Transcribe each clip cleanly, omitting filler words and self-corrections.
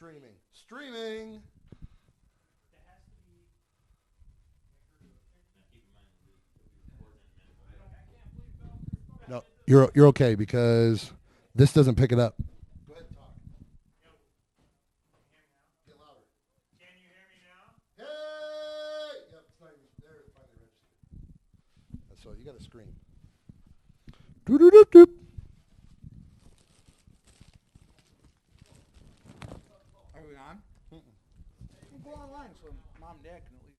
Streaming. Streaming. No, you're okay because this doesn't pick it up. Go ahead and talk. Get louder. Can you hear me now? Hey! Yep, it's not even there. It finally registered. So you got to scream. Doop doop doop doop. Are we on? We'll go online so mom and dad can at least.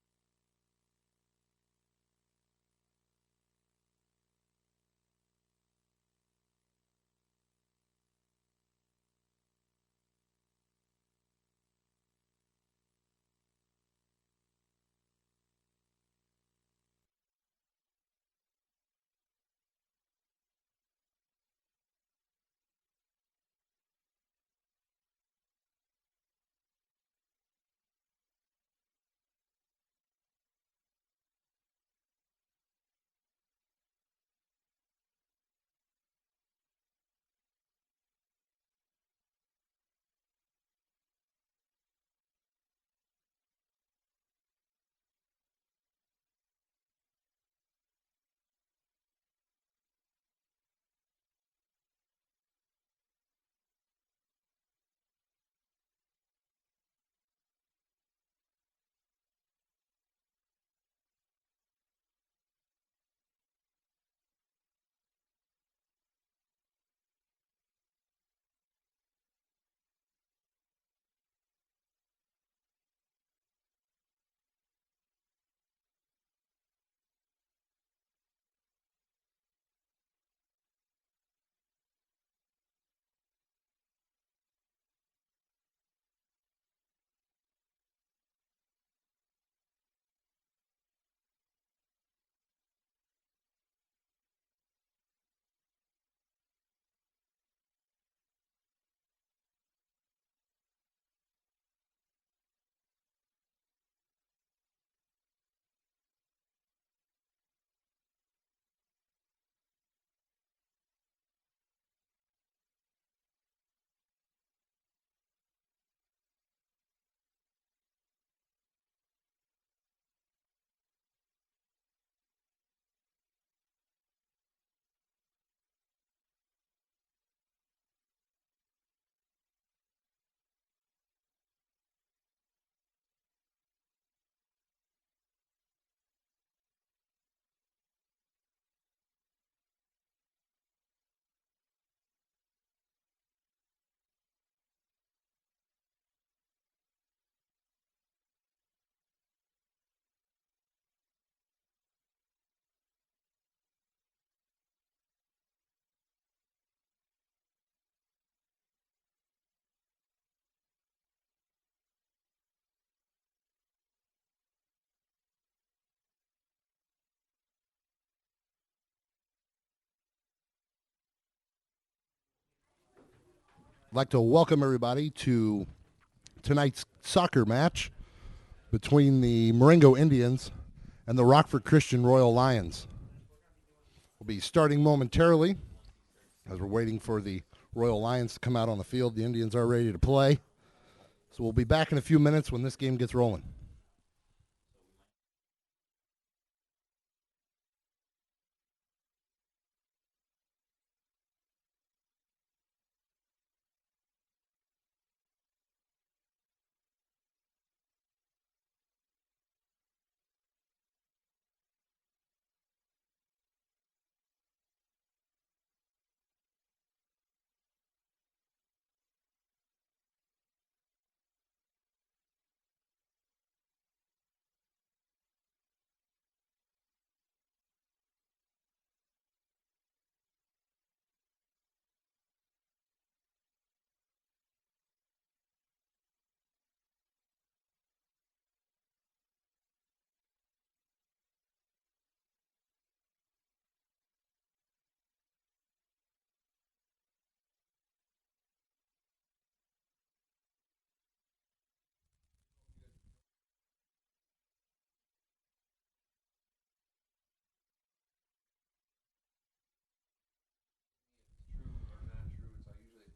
I'd like to welcome everybody to tonight's soccer match between the Marengo Indians and the Rockford Christian Royal Lions. We'll be starting momentarily as we're waiting for the Royal Lions to come out on the field. The Indians are ready to play. So we'll be back in a few minutes when this game gets rolling.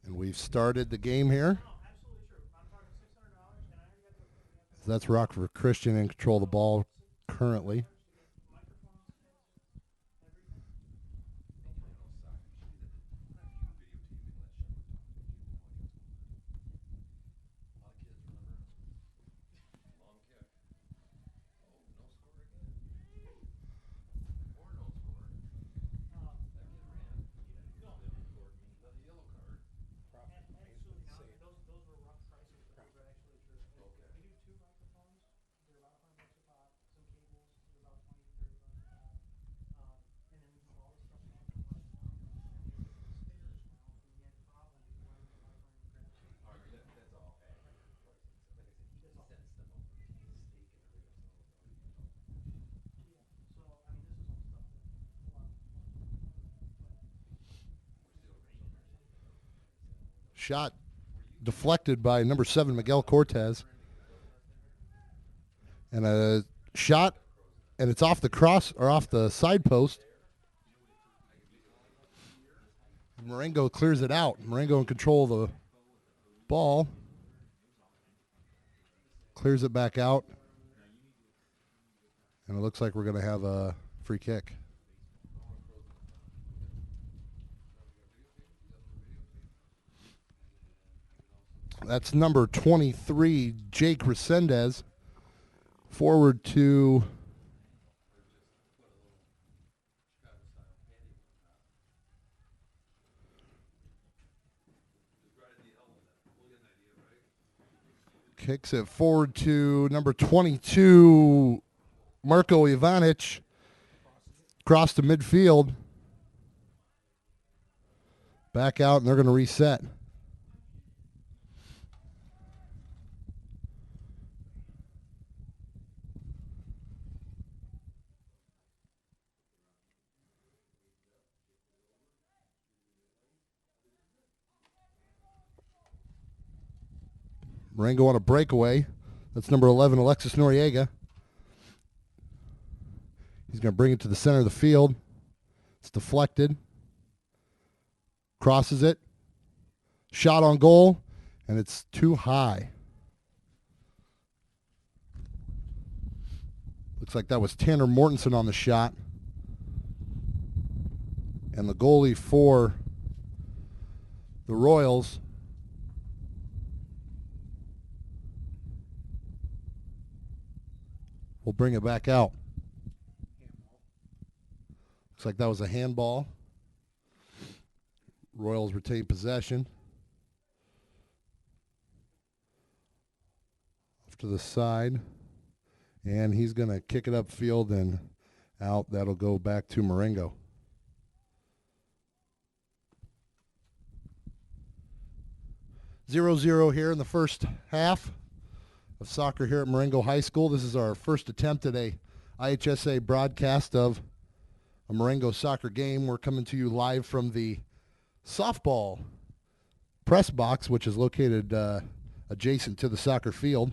And we've started the game here. So that's Rockford Christian in control of the ball currently. Shot deflected by number 7, Miguel Cortez. And a shot, and it's off the cross, or off the side post. Marengo clears it out. Marengo in control of the ball. Clears it back out. And it looks like we're going to have a free kick. That's number 23, Jake Resendez. Forward to kicks it forward to number 22, Marko Ivanic. Cross to midfield. Back out, and they're going to reset. Marengo on a breakaway. That's number 11, Alexis Noriega. He's going to bring it to the center of the field. It's deflected. Crosses it. Shot on goal, and it's too high. Looks like that was Tanner Mortensen on the shot. And the goalie for the Royals will bring it back out. Looks like that was a handball. Royals retain possession. Off to the side. And he's going to kick it upfield and out. That'll go back to Marengo. Zero here in the first half of soccer here at Marengo High School. This is our first attempt at a IHSA broadcast of a Marengo soccer game. We're coming to you live from the softball press box, which is located adjacent to the soccer field.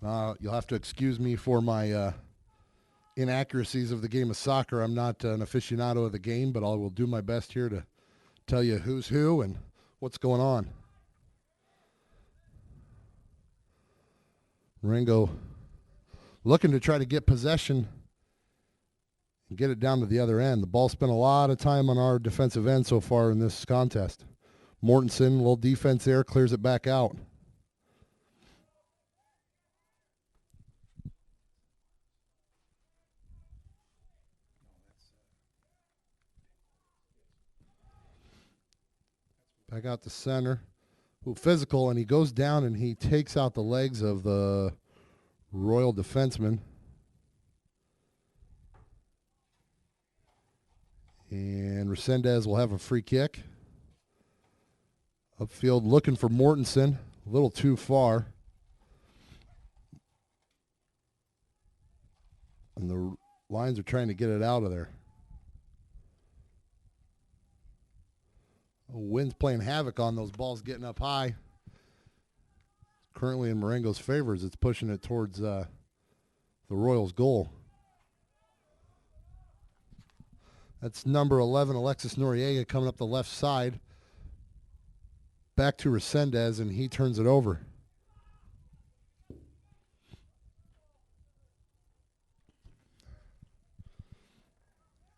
You'll have to excuse me for my inaccuracies of the game of soccer. I'm not an aficionado of the game, but I will do my best here to tell you who's who and what's going on. Marengo looking to try to get possession and get it down to the other end. The ball spent a lot of time on our defensive end so far in this contest. Mortensen, a little defense there, clears it back out. Back out to center. Ooh, physical, and he goes down and he takes out the legs of the Royal defenseman. And Resendez will have a free kick. Upfield looking for Mortensen. A little too far. And the Lions are trying to get it out of there. Wind's playing havoc on those balls getting up high. Currently in Marengo's favor as it's pushing it towards the Royals' goal. That's number 11, Alexis Noriega, coming up the left side. back to Resendez, and he turns it over.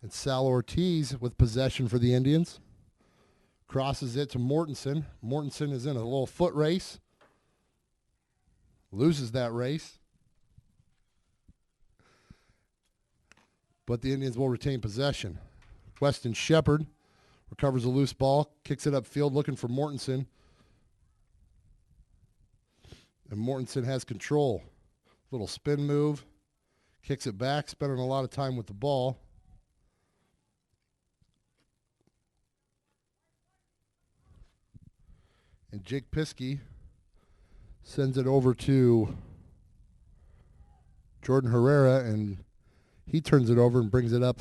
It's Sal Ortiz with possession for the Indians. Crosses it to Mortensen. Mortensen is in a little foot race. Loses that race. But the Indians will retain possession. Weston Shepard recovers a loose ball, kicks it upfield looking for Mortensen. And Mortensen has control. Little spin move. Kicks it back, spending a lot of time with the ball. And Jake Piskey sends it over to Jordan Herrera, and he turns it over and brings it up.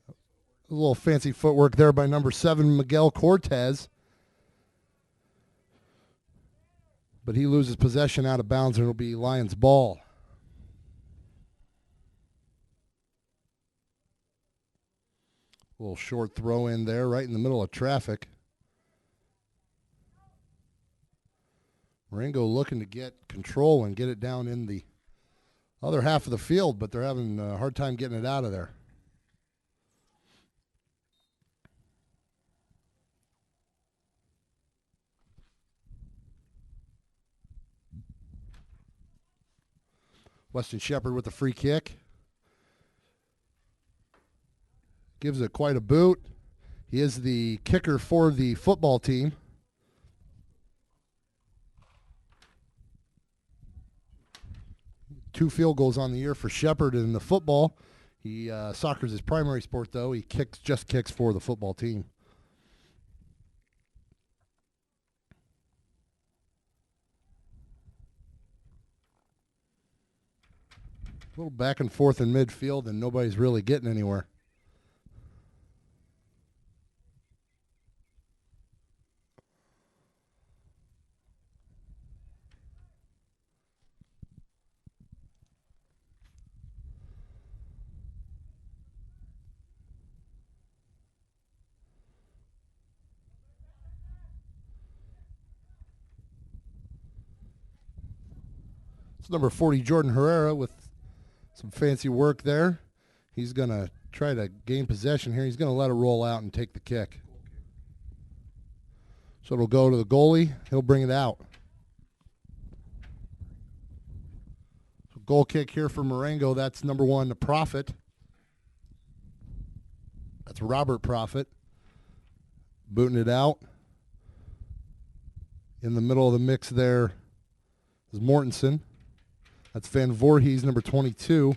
A little fancy footwork there by number 7, Miguel Cortez. But he loses possession out of bounds, and it'll be Lions ball. A little short throw in there right in the middle of traffic. Marengo looking to get control and get it down in the other half of the field, but they're having a hard time getting it out of there. Weston Shepard with the free kick. Gives it quite a boot. He is the kicker for the football team. Two field goals on the year for Shepard in the football. Soccer's his primary sport, though. He just kicks for the football team. A little back and forth in midfield, and nobody's really getting anywhere. It's number 40, Jordan Herrera, with some fancy work there. He's going to try to gain possession here. He's going to let it roll out and take the kick. So it'll go to the goalie. He'll bring it out. So goal kick here for Marengo. That's number 1, the Prophet. That's Robert Prophet. Booting it out. In the middle of the mix there is Mortensen. That's Van Voorhees, number 22.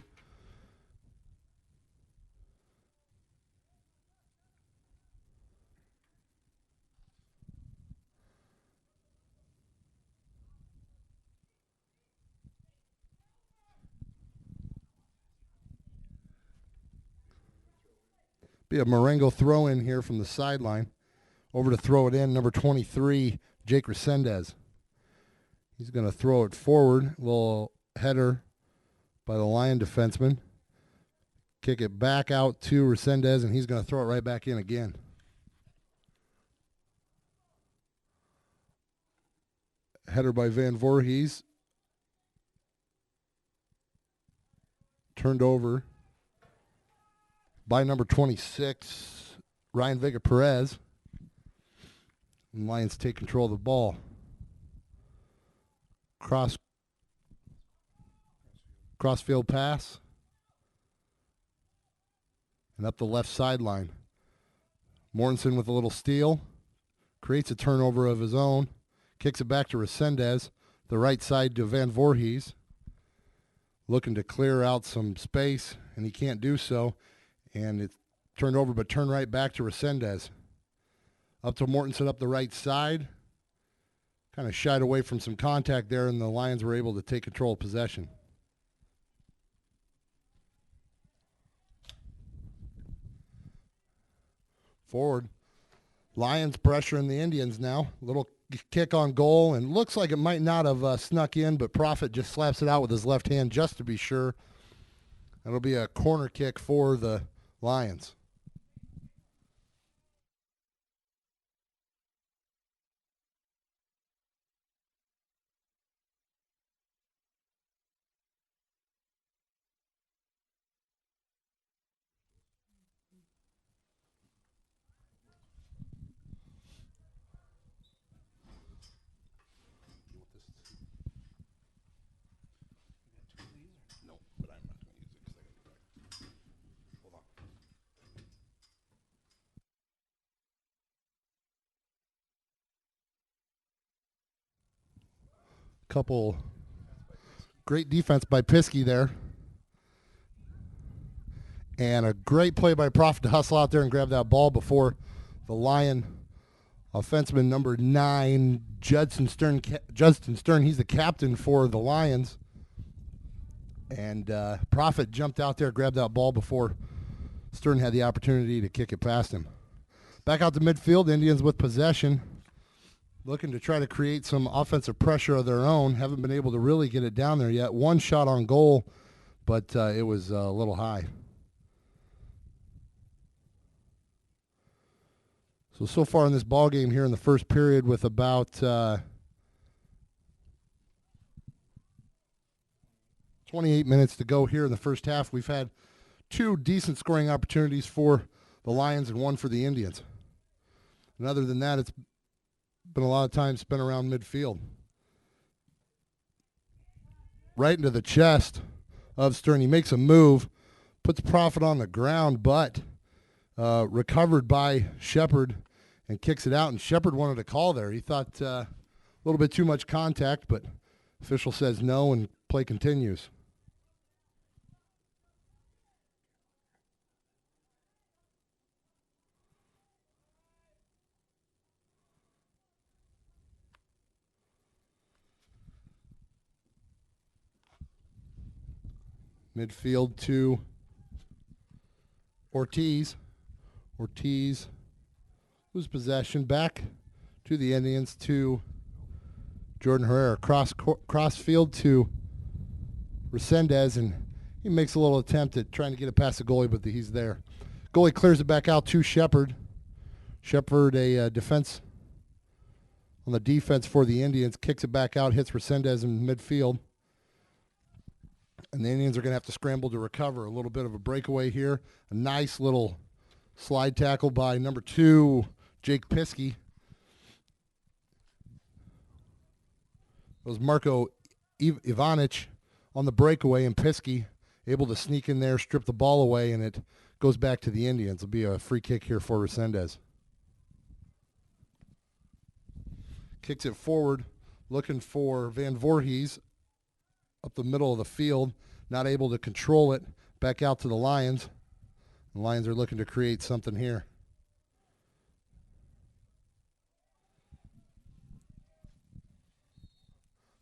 Be a Marengo throw in here from the sideline. Over to throw it in, number 23, Jake Resendez. He's going to throw it forward. A little header by the Lion defenseman. Kick it back out to Resendez, and he's going to throw it right back in again. Header by Van Voorhees. Turned over by number 26, Ryan Vega Perez. And Lions take control of the ball. Crossfield pass. And up the left sideline. Mortensen with a little steal. Creates a turnover of his own. Kicks it back to Resendez. The right side to Van Voorhees. Looking to clear out some space, and he can't do so. And it's turned over, but turned right back to Resendez. Up to Mortensen up the right side. Kind of shied away from some contact there, and the Lions were able to take control of possession. Forward. Lions pressuring the Indians now. Little kick on goal, and looks like it might not have snuck in, but Prophet just slaps it out with his left hand just to be sure. It'll be a corner kick for the Lions. Couple great defense by Piskey there. And a great play by Prophet to hustle out there and grab that ball before the Lion offenseman number 9, Judson Stern. He's the captain for the Lions. And Prophet jumped out there, grabbed that ball before Stern had the opportunity to kick it past him. Back out to midfield, Indians with possession, looking to try to create some offensive pressure of their own. Haven't been able to really get it down there yet. One shot on goal, but it was a little high. So far in this ball game here in the first period, with about 28 minutes to go here in the first half, we've had 2 decent scoring opportunities for the Lions and 1 for the Indians. And other than that, it's been a lot of time spent around midfield. Right into the chest of Stern. He makes a move, puts Prophet on the ground, but recovered by Shepard and kicks it out. And Shepard wanted a call there. He thought a little bit too much contact, but official says no, and play continues. Midfield to Ortiz. Ortiz loses possession. Back to the Indians to Jordan Herrera. Cross field to Resendez, and he makes a little attempt at trying to get it past the goalie, but he's there. Goalie clears it back out to Shepard. Shepard, a defense on the defense for the Indians, kicks it back out, hits Resendez in midfield. And the Indians are going to have to scramble to recover. A little bit of a breakaway here. A nice little slide tackle by number 2, Jake Piskey. It was Marko Ivanic on the breakaway, and Piskey able to sneak in there, strip the ball away, and it goes back to the Indians. It'll be a free kick here for Resendez. Kicks it forward, looking for Van Voorhees up the middle of the field, not able to control it. Back out to the Lions. The Lions are looking to create something here.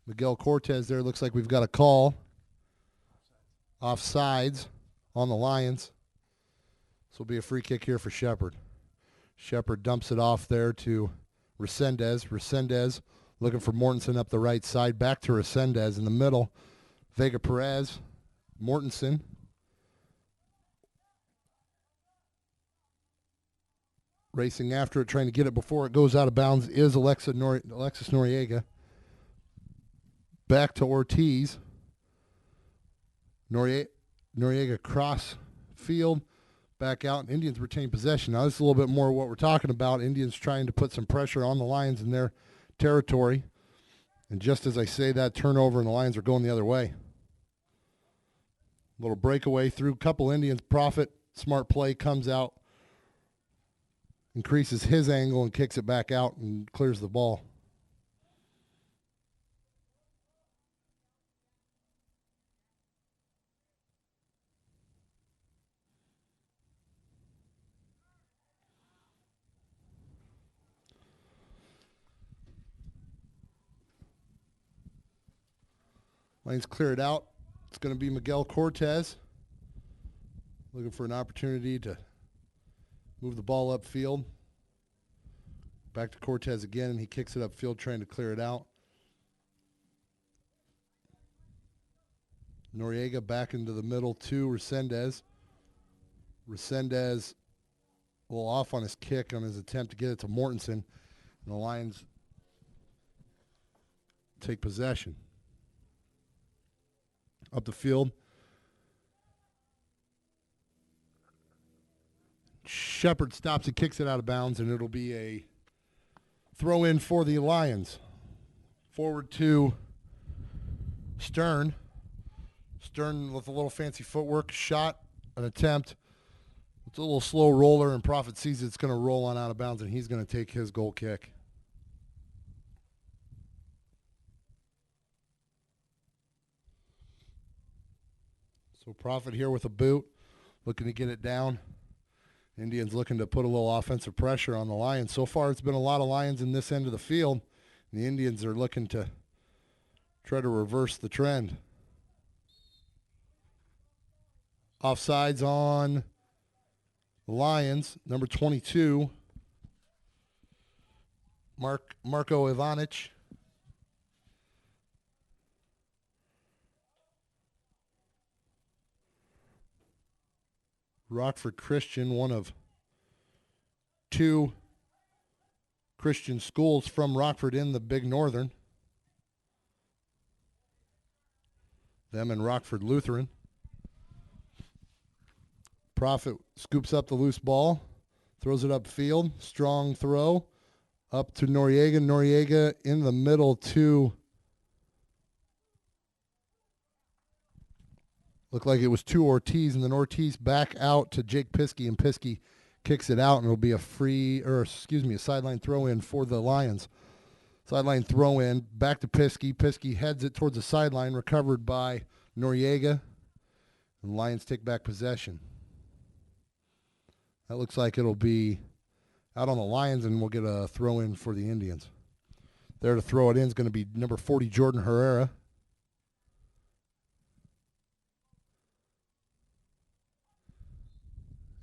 Miguel Cortez there. Looks like we've got a call. Offsides on the Lions. This will be a free kick here for Shepard. Shepard dumps it off there to Resendez. Resendez looking for Mortensen up the right side. Back to Resendez in the middle. Vega Perez. Mortensen. Racing after it, trying to get it before it goes out of bounds, is Alexis Noriega. Back to Ortiz. Noriega cross field. Back out, and Indians retain possession. Now, this is a little bit more what we're talking about. Indians trying to put some pressure on the Lions in their territory. And just as I say that, turnover, and the Lions are going the other way. Little breakaway through a couple Indians. Prophet, smart play, comes out, increases his angle, and kicks it back out and clears the ball. Lions clear it out. It's going to be Miguel Cortez looking for an opportunity to move the ball upfield. Back to Cortez again, and he kicks it upfield, trying to clear it out. Noriega back into the middle to Resendez. Resendez a little off on his kick on his attempt to get it to Mortensen, and the Lions take possession. Up the field. Shepard stops and kicks it out of bounds, and it'll be a throw in for the Lions. Forward to Stern. Stern with a little fancy footwork, shot, an attempt. It's a little slow roller, and Prophet sees it's going to roll on out of bounds, and he's going to take his goal kick. So Prophet here with a boot, looking to get it down. Indians looking to put a little offensive pressure on the Lions. So far, it's been a lot of Lions in this end of the field. The Indians are looking to try to reverse the trend. Offsides on the Lions, number 22, Marko Ivanic. Rockford Christian, one of two Christian schools from Rockford in the Big Northern. Them and Rockford Lutheran. Prophet scoops up the loose ball, throws it upfield. Strong throw up to Noriega. Noriega in the middle to, looked like it was to Ortiz, and then Ortiz back out to Jake Piskey, and Piskey kicks it out, and it'll be a sideline throw in for the Lions. Sideline throw in, back to Piskey. Piskey heads it towards the sideline, recovered by Noriega, and the Lions take back possession. That looks like it'll be out on the Lions, and we'll get a throw in for the Indians. There to throw it in is going to be number 40, Jordan Herrera.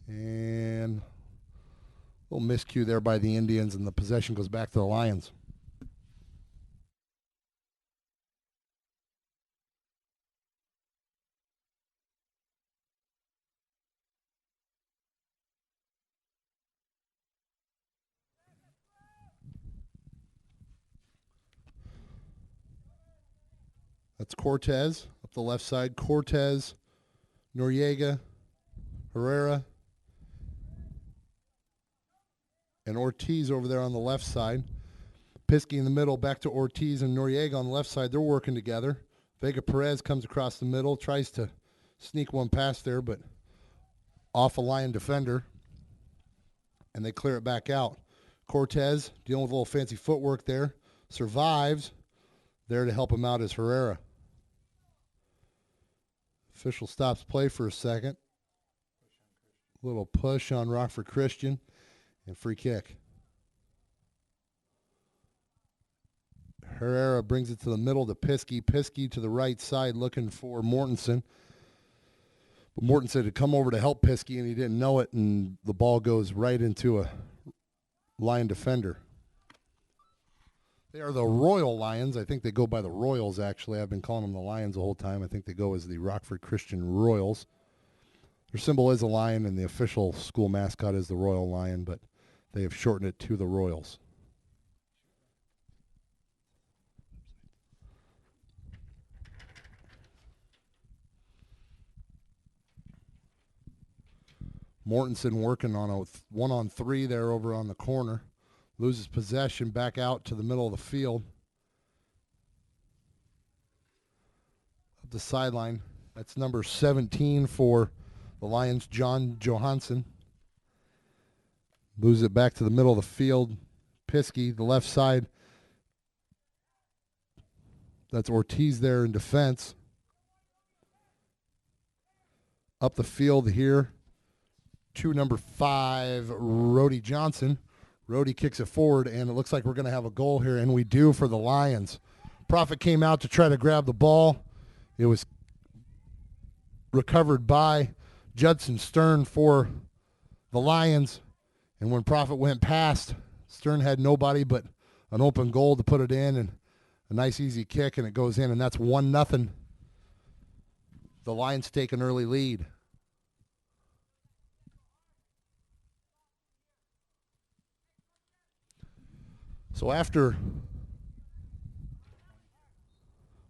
And a little miscue there by the Indians, and the possession goes back to the Lions. That's Cortez up the left side. Cortez, Noriega, Herrera, and Ortiz over there on the left side. Piskey in the middle, back to Ortiz and Noriega on the left side. They're working together. Vega Perez comes across the middle, tries to sneak one past there, but off a Lion defender, and they clear it back out. Cortez, dealing with a little fancy footwork there, survives. There to help him out is Herrera. Official stops play for a second. Little push on Rockford Christian, and free kick. Herrera brings it to the middle to Piskey. Piskey to the right side looking for Mortensen. But Mortensen had come over to help Piskey, and he didn't know it, and the ball goes right into a Lion defender. They are the Royal Lions. I think they go by the Royals, actually. I've been calling them the Lions the whole time. I think they go as the Rockford Christian Royals. Their symbol is a lion, and the official school mascot is the Royal Lion, but they have shortened it to the Royals. Mortensen working on a 1-on-3 there over on the corner. Loses possession, back out to the middle of the field. Up the sideline. That's number 17 for the Lions, John Johansson. Loses it back to the middle of the field. Piskey, the left side. That's Ortiz there in defense. Up the field here to number 5, Rhodey Johnson. Rhodey kicks it forward, and it looks like we're going to have a goal here, and we do for the Lions. Prophet came out to try to grab the ball. It was recovered by Judson Stern for the Lions, and when Prophet went past, Stern had nobody but an open goal to put it in, and a nice easy kick, and it goes in, and that's 1-0. The Lions take an early lead. So after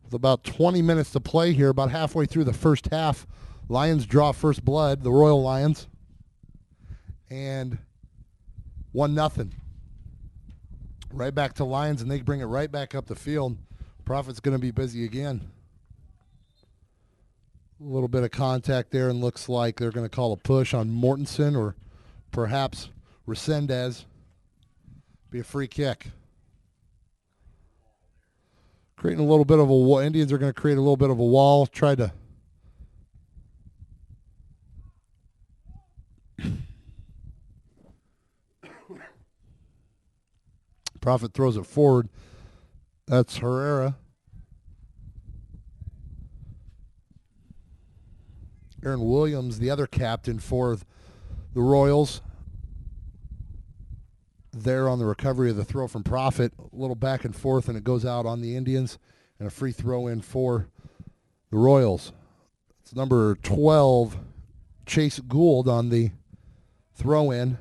with about 20 minutes to play here, about halfway through the first half, Lions draw first blood, the Royal Lions, and 1-0. Right back to Lions, and they bring it right back up the field. Prophet's going to be busy again. A little bit of contact there, and looks like they're going to call a push on Mortensen or perhaps Resendez. Be a free kick. Creating a little bit of a wall. Indians are going to create a little bit of a wall, try to Prophet throws it forward. That's Herrera. Aaron Williams, the other captain for the Royals, there on the recovery of the throw from Prophet. A little back and forth, and it goes out on the Indians, and a free throw in for the Royals. It's number 12, Chase Gould, on the throw in.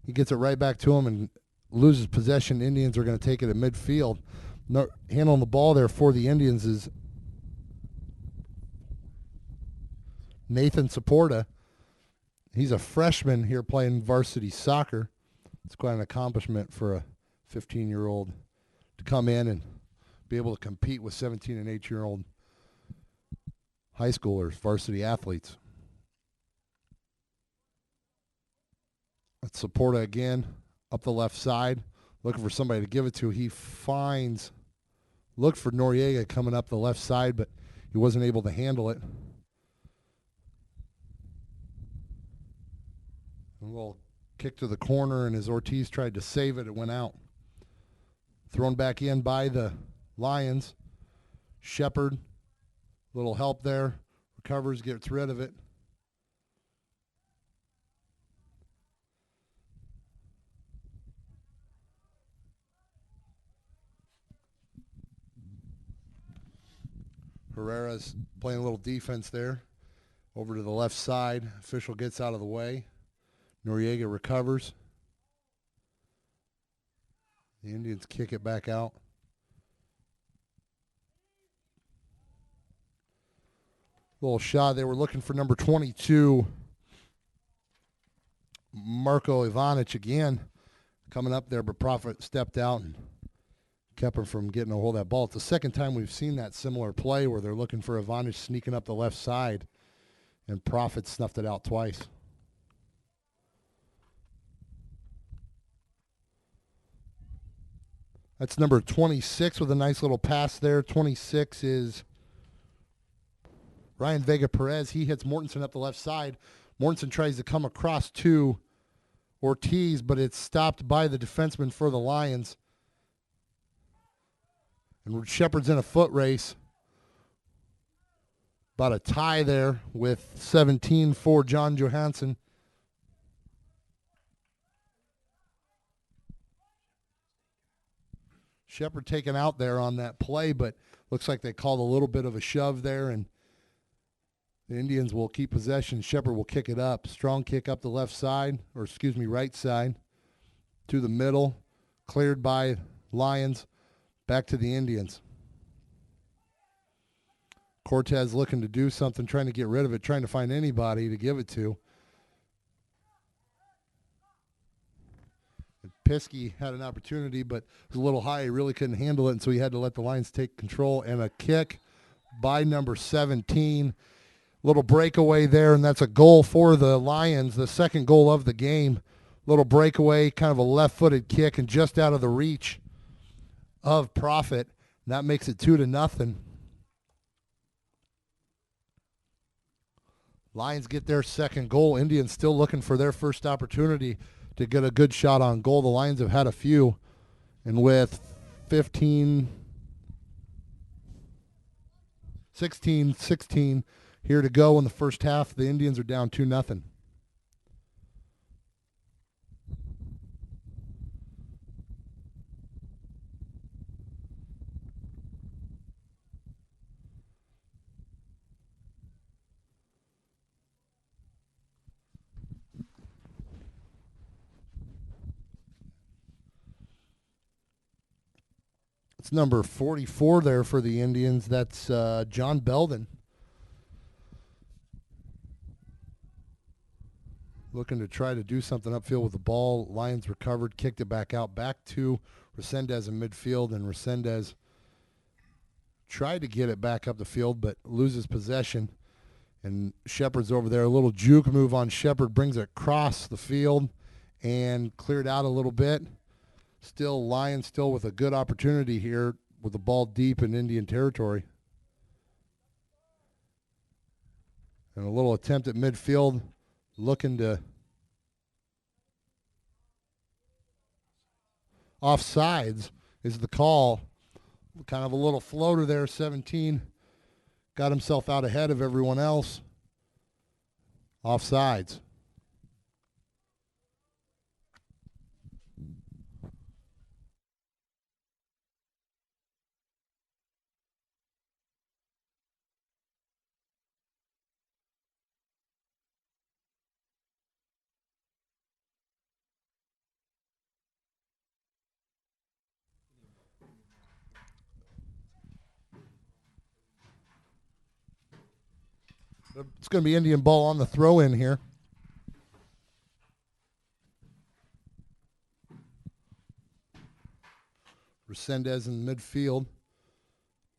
He gets it right back to him and loses possession. Indians are going to take it at midfield. Handling the ball there for the Indians is Nathan Saporta. He's a freshman here playing varsity soccer. It's quite an accomplishment for a 15-year-old to come in and be able to compete with 17 and 18-year-old high schoolers, varsity athletes. That's Saporta again, up the left side, looking for somebody to give it to. He looked for Noriega coming up the left side, but he wasn't able to handle it. A little kick to the corner, and as Ortiz tried to save it, it went out. Thrown back in by the Lions. Shepard, little help there. Recovers, gets rid of it. Herrera's playing a little defense there. Over to the left side. Official gets out of the way. Noriega recovers. The Indians kick it back out. Little shot. They were looking for number 22, Marko Ivanic again, coming up there, but Prophet stepped out and kept him from getting a hold of that ball. It's the second time we've seen that similar play where they're looking for Ivanic sneaking up the left side, and Prophet snuffed it out twice. That's number 26 with a nice little pass there. 26 is Ryan Vega Perez. He hits Mortensen up the left side. Mortensen tries to come across to Ortiz, but it's stopped by the defenseman for the Lions. And Shepard's in a foot race. About a tie there with 17 for John Johansson. Shepard taken out there on that play, but looks like they called a little bit of a shove there, and the Indians will keep possession. Shepard will kick it up. Strong kick up the left side, or excuse me, right side, to the middle. Cleared by Lions. Back to the Indians. Cortez looking to do something, trying to get rid of it, trying to find anybody to give it to. Piskey had an opportunity, but it was a little high. He really couldn't handle it, and so he had to let the Lions take control. And a kick by number 17. Little breakaway there, and that's a goal for the Lions, the second goal of the game. Little breakaway, kind of a left-footed kick, and just out of the reach of Prophet. That makes it 2-0. Lions get their second goal. Indians still looking for their first opportunity to get a good shot on goal. The Lions have had a few, and with 16 here to go in the first half, the Indians are down 2-0. It's number 44 there for the Indians. That's John Belden. Looking to try to do something upfield with the ball. Lions recovered, kicked it back out, back to Resendez in midfield, and Resendez tried to get it back up the field, but loses possession. And Shepard's over there. A little juke move on Shepard, brings it across the field and cleared out a little bit. Still, Lions still with a good opportunity here with the ball deep in Indian territory. And a little attempt at midfield, looking to Offsides is the call. Kind of a little floater there. 17 got himself out ahead of everyone else. Offsides. It's going to be Indian ball on the throw in here. Resendez in midfield.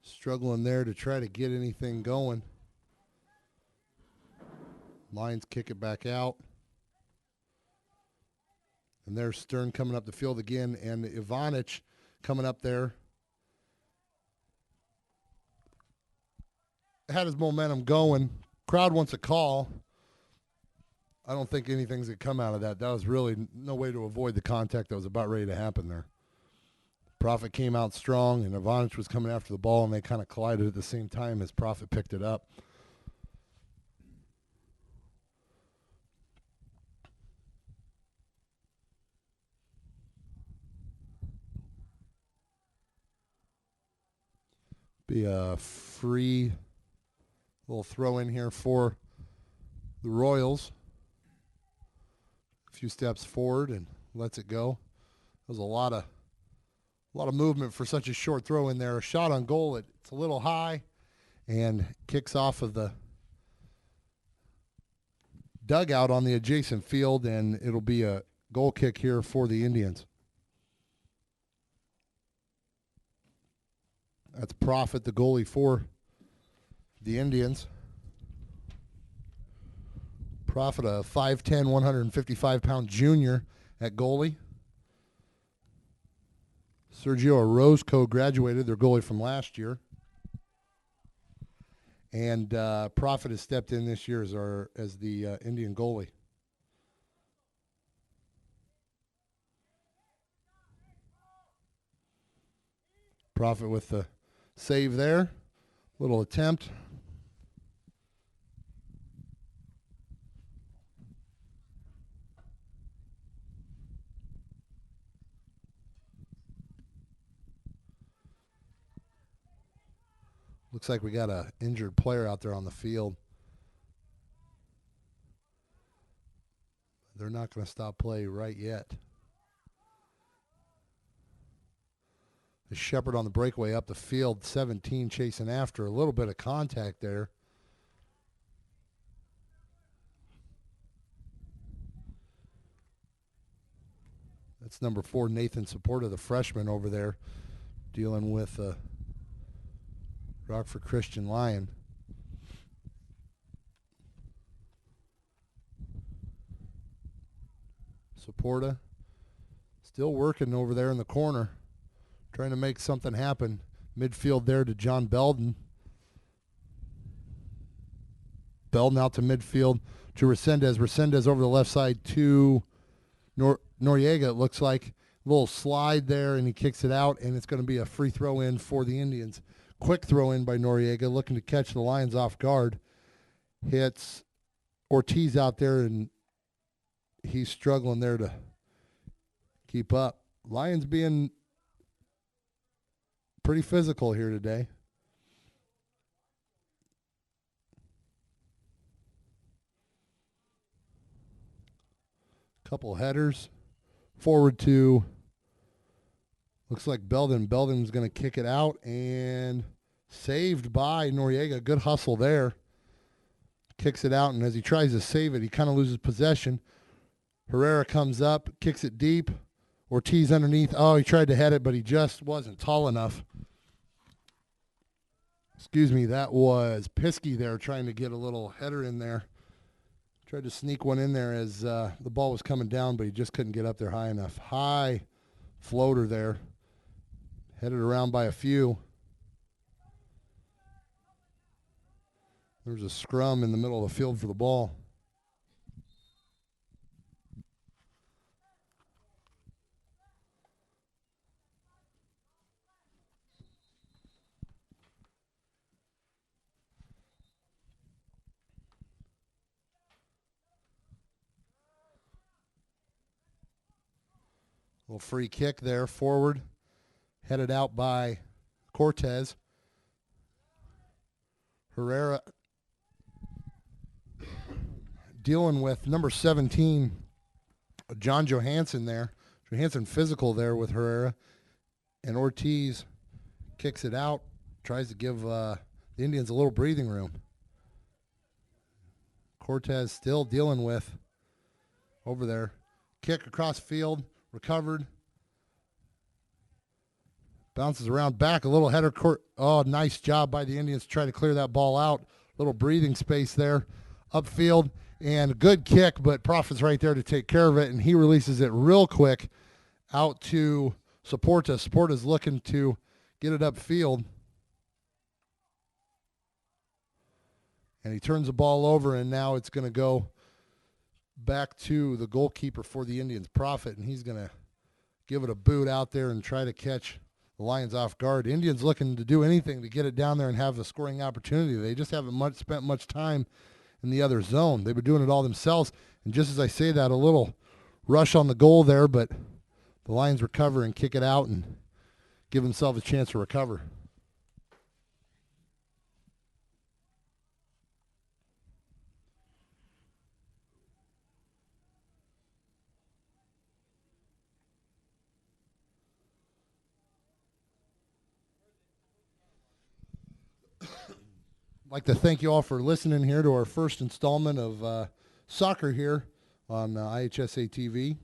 Struggling there to try to get anything going. Lions kick it back out. And there's Stern coming up the field again. And Ivanic coming up there. Had his momentum going. Crowd wants a call. I don't think anything's going to come out of that. That was really no way to avoid the contact that was about ready to happen there. Prophet came out strong, and Ivanic was coming after the ball, and they kind of collided at the same time as Prophet picked it up. Be a free little throw in here for the Royals. A few steps forward and lets it go. There's a lot of movement for such a short throw in there. A shot on goal. It's a little high and kicks off of the dugout on the adjacent field, and it'll be a goal kick here for the Indians. That's Prophet, the goalie for the Indians. Prophet, a 5'10", 155-pound junior at goalie. Sergio Orozco graduated, their goalie from last year. And Prophet has stepped in this year as the Indian goalie. Prophet with the save there. Little attempt. Looks like we got an injured player out there on the field. They're not going to stop play right yet. The Shepherd on the breakaway up the field, 17 chasing after. A little bit of contact there. That's number 4, Nathan Supporta, the freshman over there, dealing with Rockford Christian Lion. Supporta still working over there in the corner, trying to make something happen. Midfield there to John Belden. Belden out to midfield to Resendez. Resendez over the left side to Noriega, it looks like. A little slide there, and he kicks it out, and it's going to be a free throw in for the Indians. Quick throw in by Noriega, looking to catch the Lions off guard. Hits Ortiz out there, and he's struggling there to keep up. Lions being pretty physical here today. Couple headers. Forward to, looks like Belden. Belden's going to kick it out, and saved by Noriega. Good hustle there. Kicks it out, and as he tries to save it, he kind of loses possession. Herrera comes up, kicks it deep. Ortiz underneath. Oh, he tried to head it, but he just wasn't tall enough. Excuse me, that was Piskey there trying to get a little header in there. Tried to sneak one in there as the ball was coming down, but he just couldn't get up there high enough. High floater there. Headed around by a few. There's a scrum in the middle of the field for the ball. Little free kick there, forward, headed out by Cortez. Herrera dealing with number 17, John Johansson there. Johansson physical there with Herrera. And Ortiz kicks it out, tries to give the Indians a little breathing room. Cortez still dealing with over there. Kick across field, recovered. Bounces around back, a little header court. Oh, nice job by the Indians to try to clear that ball out. Little breathing space there. Upfield, and a good kick, but Profit's right there to take care of it, and he releases it real quick out to Saporta. Saporta's looking to get it upfield. And he turns the ball over, and now it's going to go back to the goalkeeper for the Indians, Profit, and he's going to give it a boot out there and try to catch the Lions off guard. Indians looking to do anything to get it down there and have a scoring opportunity. They just haven't spent much time in the other zone. They've been doing it all themselves. And just as I say that, a little rush on the goal there, but the Lions recover and kick it out and give themselves a chance to recover. I'd like to thank you all for listening here to our first installment of soccer here on IHSA TV.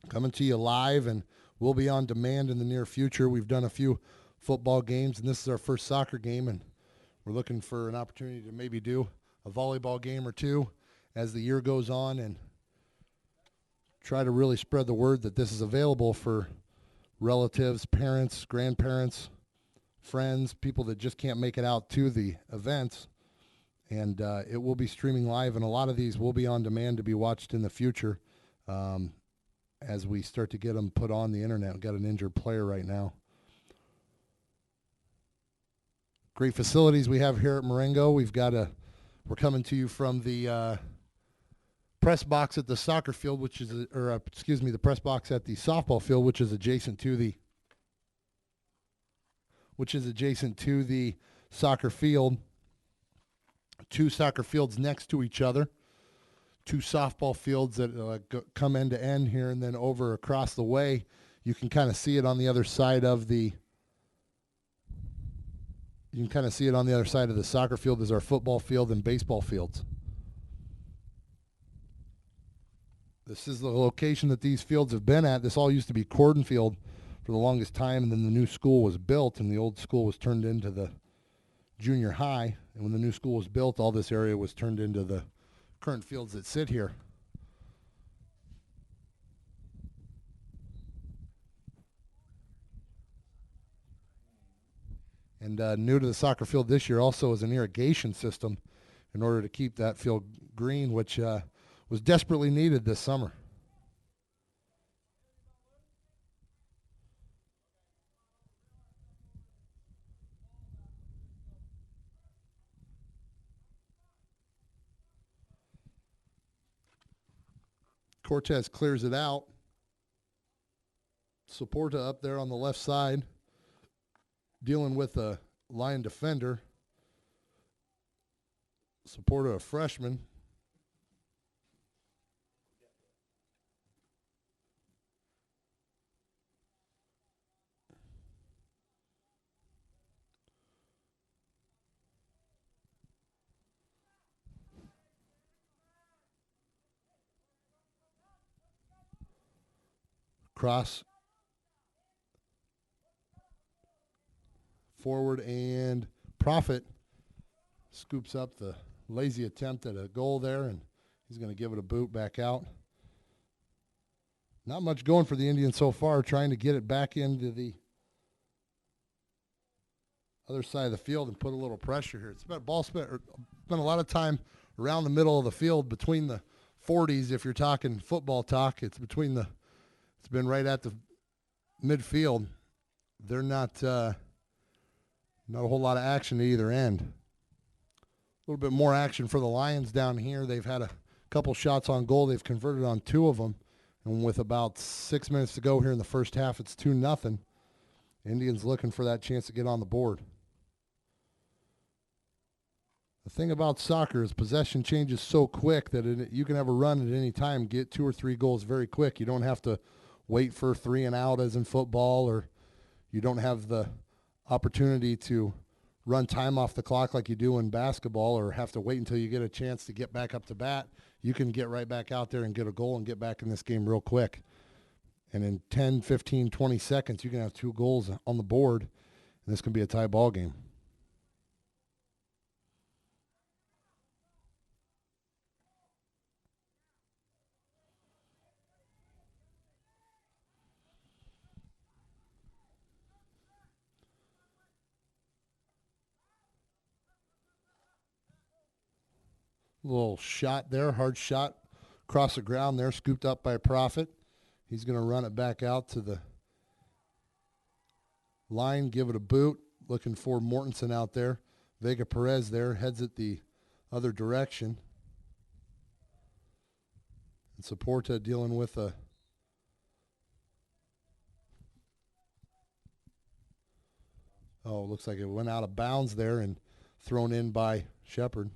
Coming to you live, and we'll be on demand in the near future. We've done a few football games, and this is our first soccer game, and we're looking for an opportunity to maybe do a volleyball game or two as the year goes on and try to really spread the word that this is available for relatives, parents, grandparents, friends, people that just can't make it out to the events. And it will be streaming live, and a lot of these will be on demand to be watched in the future as we start to get them put on the internet. We've got an injured player right now. Great facilities we have here at Marengo. We're coming to you from the press box at the soccer field, the press box at the softball field, which is adjacent to the soccer field. Two soccer fields next to each other. Two softball fields that come end to end here, and then over across the way, you can kind of see it on the other side of the. You can kind of see it on the other side of the soccer field is our football field and baseball fields. This is the location that these fields have been at. This all used to be Cordon Field for the longest time, and then the new school was built, and the old school was turned into the junior high. And when the new school was built, all this area was turned into the current fields that sit here. And new to the soccer field this year also is an irrigation system in order to keep that field green, which was desperately needed this summer. Cortez clears it out. Saporta up there on the left side, dealing with a Lion defender. Saporta, a freshman. Cross forward, and Profit scoops up the lazy attempt at a goal there, and he's going to give it a boot back out. Not much going for the Indians so far, trying to get it back into the other side of the field and put a little pressure here. It's spent a lot of time around the middle of the field between the 40s. If you're talking football talk, it's been right at the midfield. They're not a whole lot of action to either end. A little bit more action for the Lions down here. They've had a couple shots on goal. They've converted on two of them, And with about 6 minutes to go here in the first half, it's 2-0. Indians looking for that chance to get on the board. The thing about soccer is possession changes so quick that you can have a run at any time, get 2 or 3 goals very quick. You don't have to wait for 3 and out as in football, or you don't have the opportunity to run time off the clock like you do in basketball, or have to wait until you get a chance to get back up to bat. You can get right back out there and get a goal and get back in this game real quick. And in 10, 15, 20 seconds, you can have 2 goals on the board, and this can be a tie ball game. Little shot there, hard shot across the ground there, scooped up by Prophet. He's going to run it back out to the line, give it a boot, looking for Mortensen out there. Vega Perez there, heads it the other direction. And Saporta dealing with a looks like it went out of bounds there and thrown in by Shepard.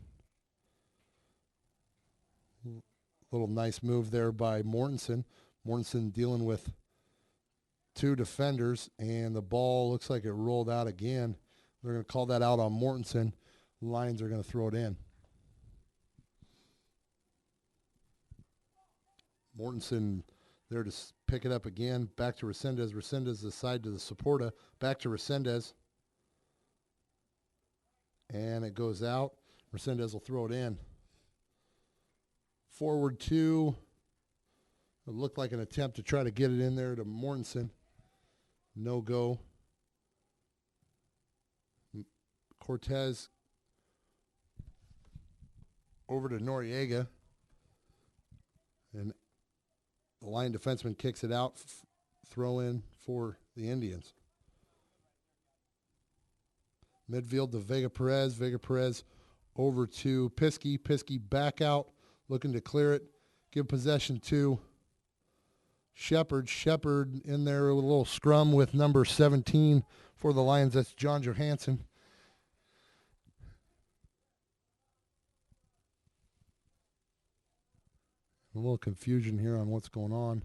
Little nice move there by Mortensen. Mortensen dealing with 2 defenders, and the ball looks like it rolled out again. They're going to call that out on Mortensen. Lions are going to throw it in. Mortensen there to pick it up again. Back to Resendez. Resendez aside to the Saporta. Back to Resendez. And it goes out. Resendez will throw it in. Forward 2. It looked like an attempt to try to get it in there to Mortensen. No go. Cortez over to Noriega. And the line defenseman kicks it out. Throw in for the Indians. Midfield to Vega Perez. Vega Perez over to Piskey. Piskey back out. Looking to clear it. Give possession to Shepard. Shepard in there with a little scrum with number 17 for the Lions. That's John Johansson. A little confusion here on what's going on.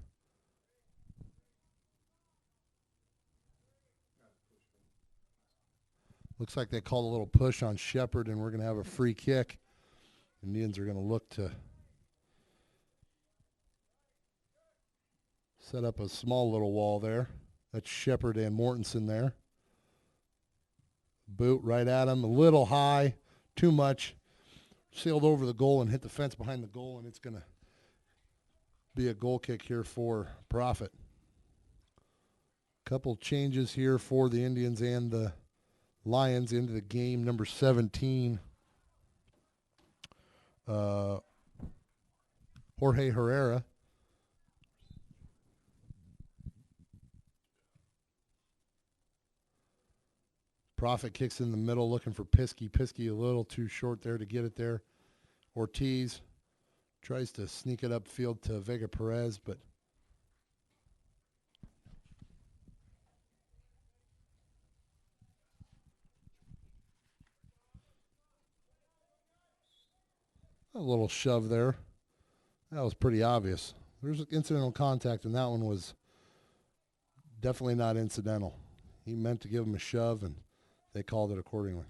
Looks like they called a little push on Shepard, and we're going to have a free kick. Indians are going to look to set up a small little wall there. That's Shepard and Mortensen there. Boot right at him, a little high, too much. Sailed over the goal and hit the fence behind the goal, and it's going to be a goal kick here for Prophet. Couple changes here for the Indians and the Lions into the game. Number 17, Jorge Herrera. Prophet kicks in the middle looking for Piskey. Piskey a little too short there to get it there. Ortiz tries to sneak it upfield to Vega Perez, but a little shove there. That was pretty obvious. There's incidental contact, and that one was definitely not incidental. He meant to give him a shove, and they called it accordingly.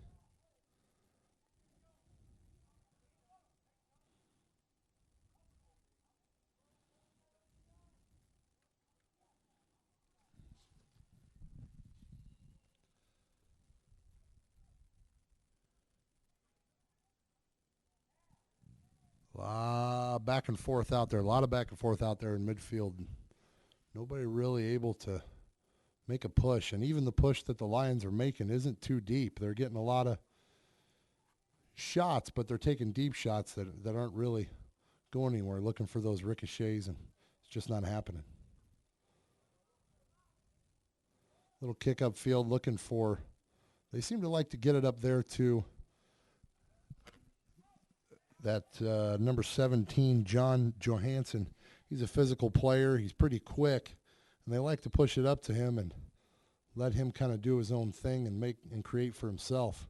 Back and forth out there. A lot of back and forth out there in midfield. Nobody really able to make a push. And even the push that the Lions are making isn't too deep. They're getting a lot of shots, but they're taking deep shots that aren't really going anywhere, looking for those ricochets, and it's just not happening. Little kick upfield looking for, they seem to like to get it up there to that number 17, John Johansson. He's a physical player. He's pretty quick, and they like to push it up to him and let him kind of do his own thing and make and create for himself.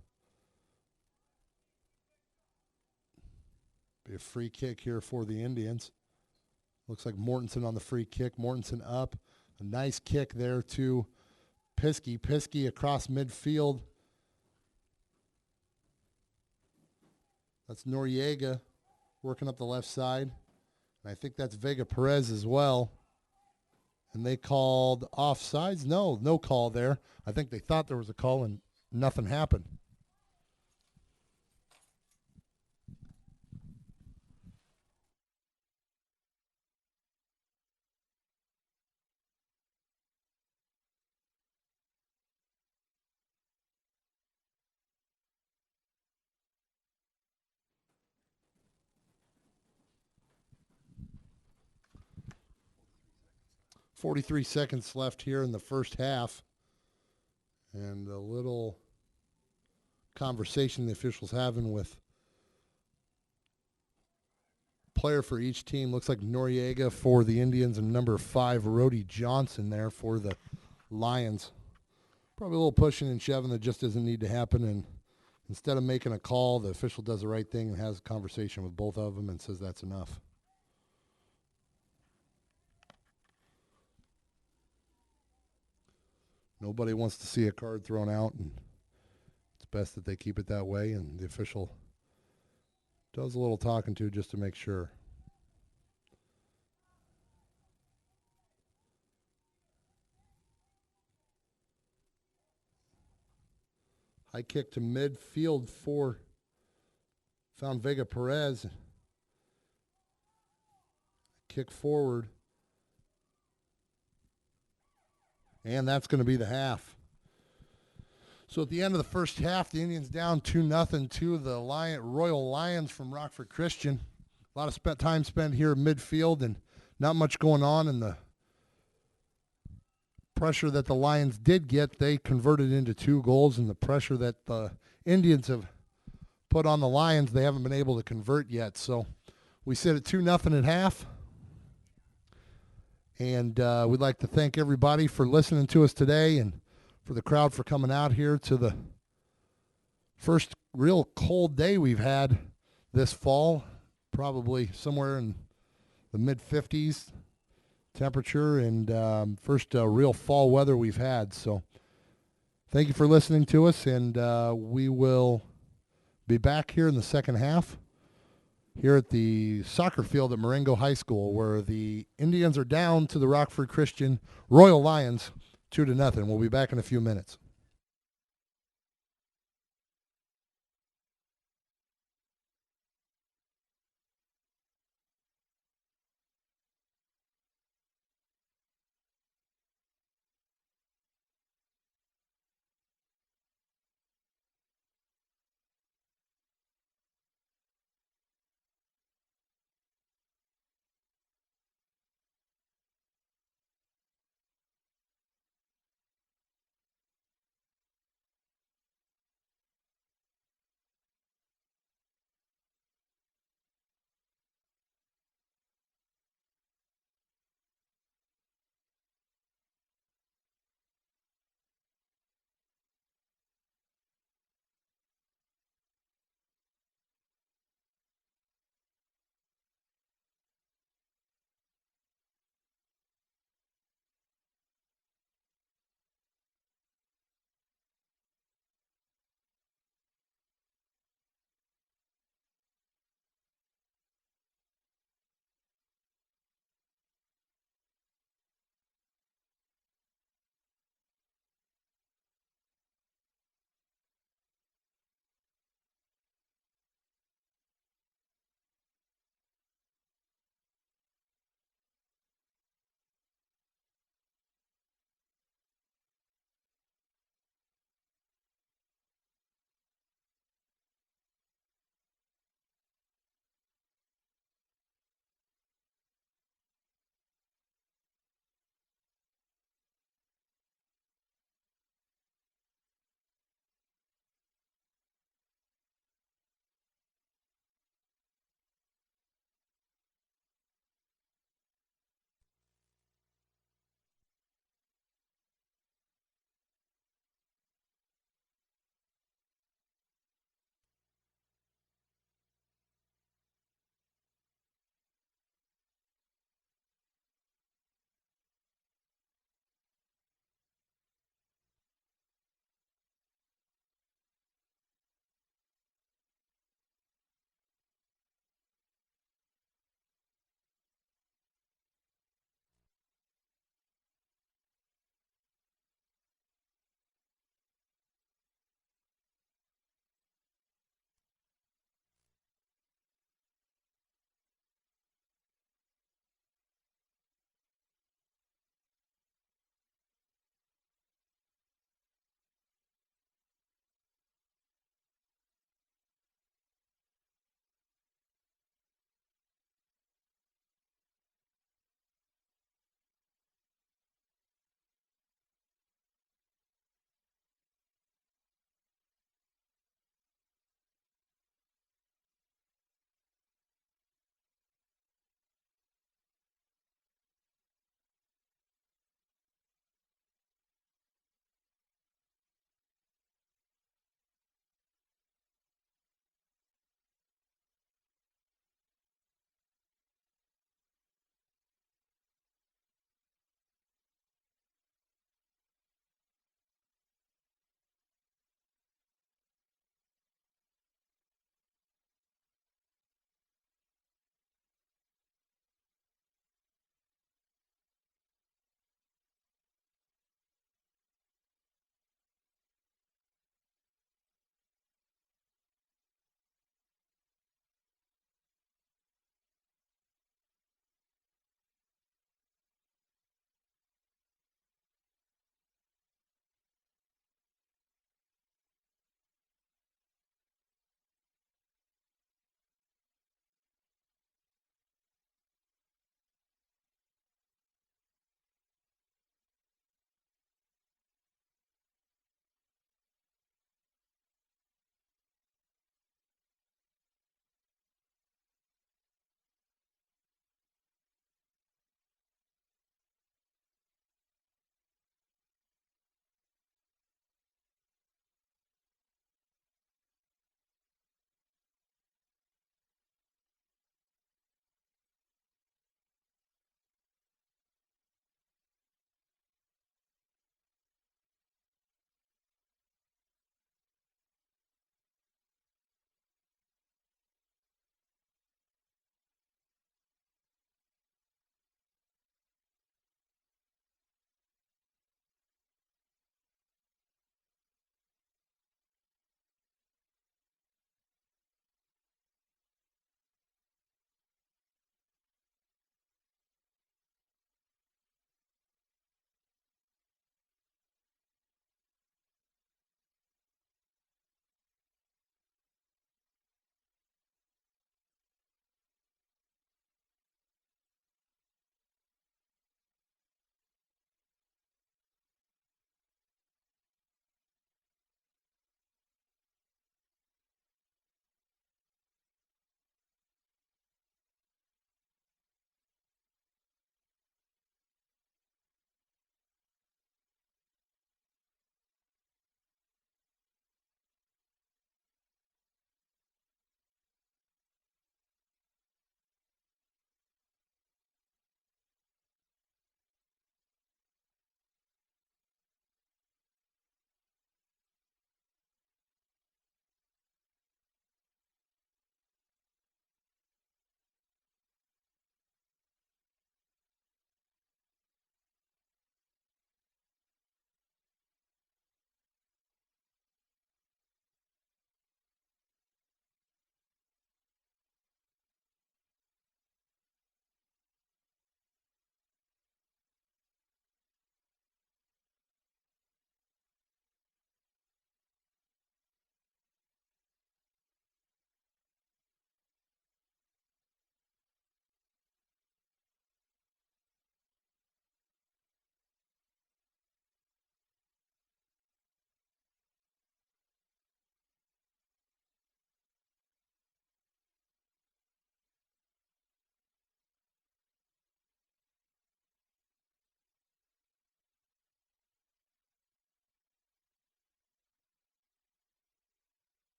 Be a free kick here for the Indians. Looks like Mortensen on the free kick. Mortensen up. A nice kick there to Piskey. Piskey across midfield. That's Noriega working up the left side. And I think that's Vega Perez as well. And they called offsides. No call there. I think they thought there was a call and nothing happened. .43 seconds left here in the first half. And a little conversation the officials having with player for each team. Looks like Noriega for the Indians and number 5, Rhodey Johnson there for the Lions. Probably a little pushing and shoving that just doesn't need to happen. And instead of making a call, the official does the right thing and has a conversation with both of them and says that's enough. Nobody wants to see a card thrown out, and it's best that they keep it that way, and the official does a little talking to just to make sure. High kick to midfield for found Vega Perez. Kick forward. And that's going to be the half. So at the end of the first half, the Indians down 2-0 to the Royal Lions from Rockford Christian. A lot of time spent here at midfield and not much going on. And the pressure that the Lions did get, they converted into 2 goals. And the pressure that the Indians have put on the Lions, they haven't been able to convert yet. So we sit at 2-0 at half. And we'd like to thank everybody for listening to us today and for the crowd for coming out here to the first real cold day we've had this fall, probably somewhere in the mid-50s temperature, and first real fall weather we've had. So thank you for listening to us, and we will be back here in the second half here at the soccer field at Marengo High School, where the Indians are down to the Rockford Christian Royal Lions 2-0. We'll be back in a few minutes.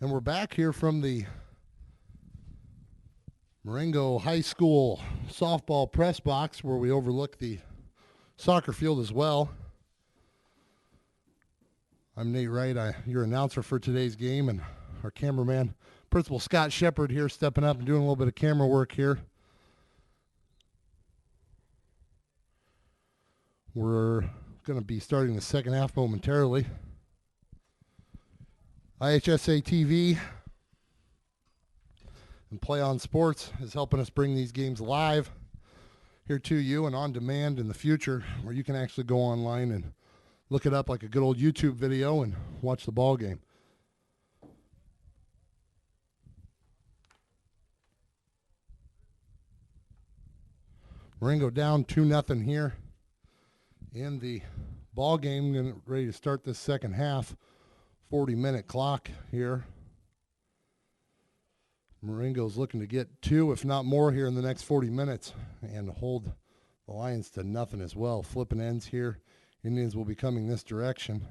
And we're back here from the Marengo High School softball press box where we overlook the soccer field as well. I'm Nate Wright, your announcer for today's game, and our cameraman, Principal Scott Shepard here, stepping up and doing a little bit of camera work here. We're going to be starting the second half momentarily. IHSA TV and Play On Sports is helping us bring these games live here to you and on demand in the future, where you can actually go online and look it up like a good old YouTube video and watch the ball game. Marengo down 2-0 here in the ball game, getting ready to start this second half. 40-minute clock here. Marengo's looking to get 2, if not more, here in the next 40 minutes and hold the Lions to nothing as well. Flipping ends here. Indians will be coming this direction.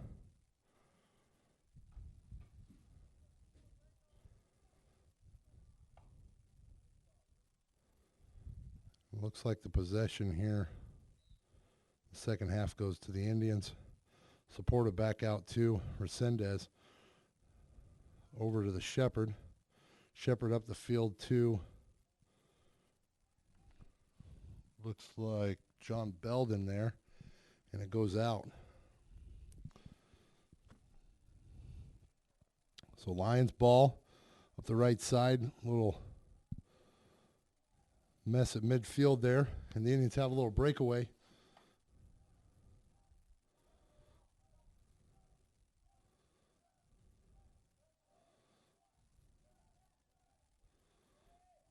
Looks like the possession here, the second half, goes to the Indians. Supported back out to Resendez. Over to the Shepard. Shepard up the field to, looks like John Belden there, and it goes out. So Lions ball up the right side, little mess at midfield there, and the Indians have a little breakaway.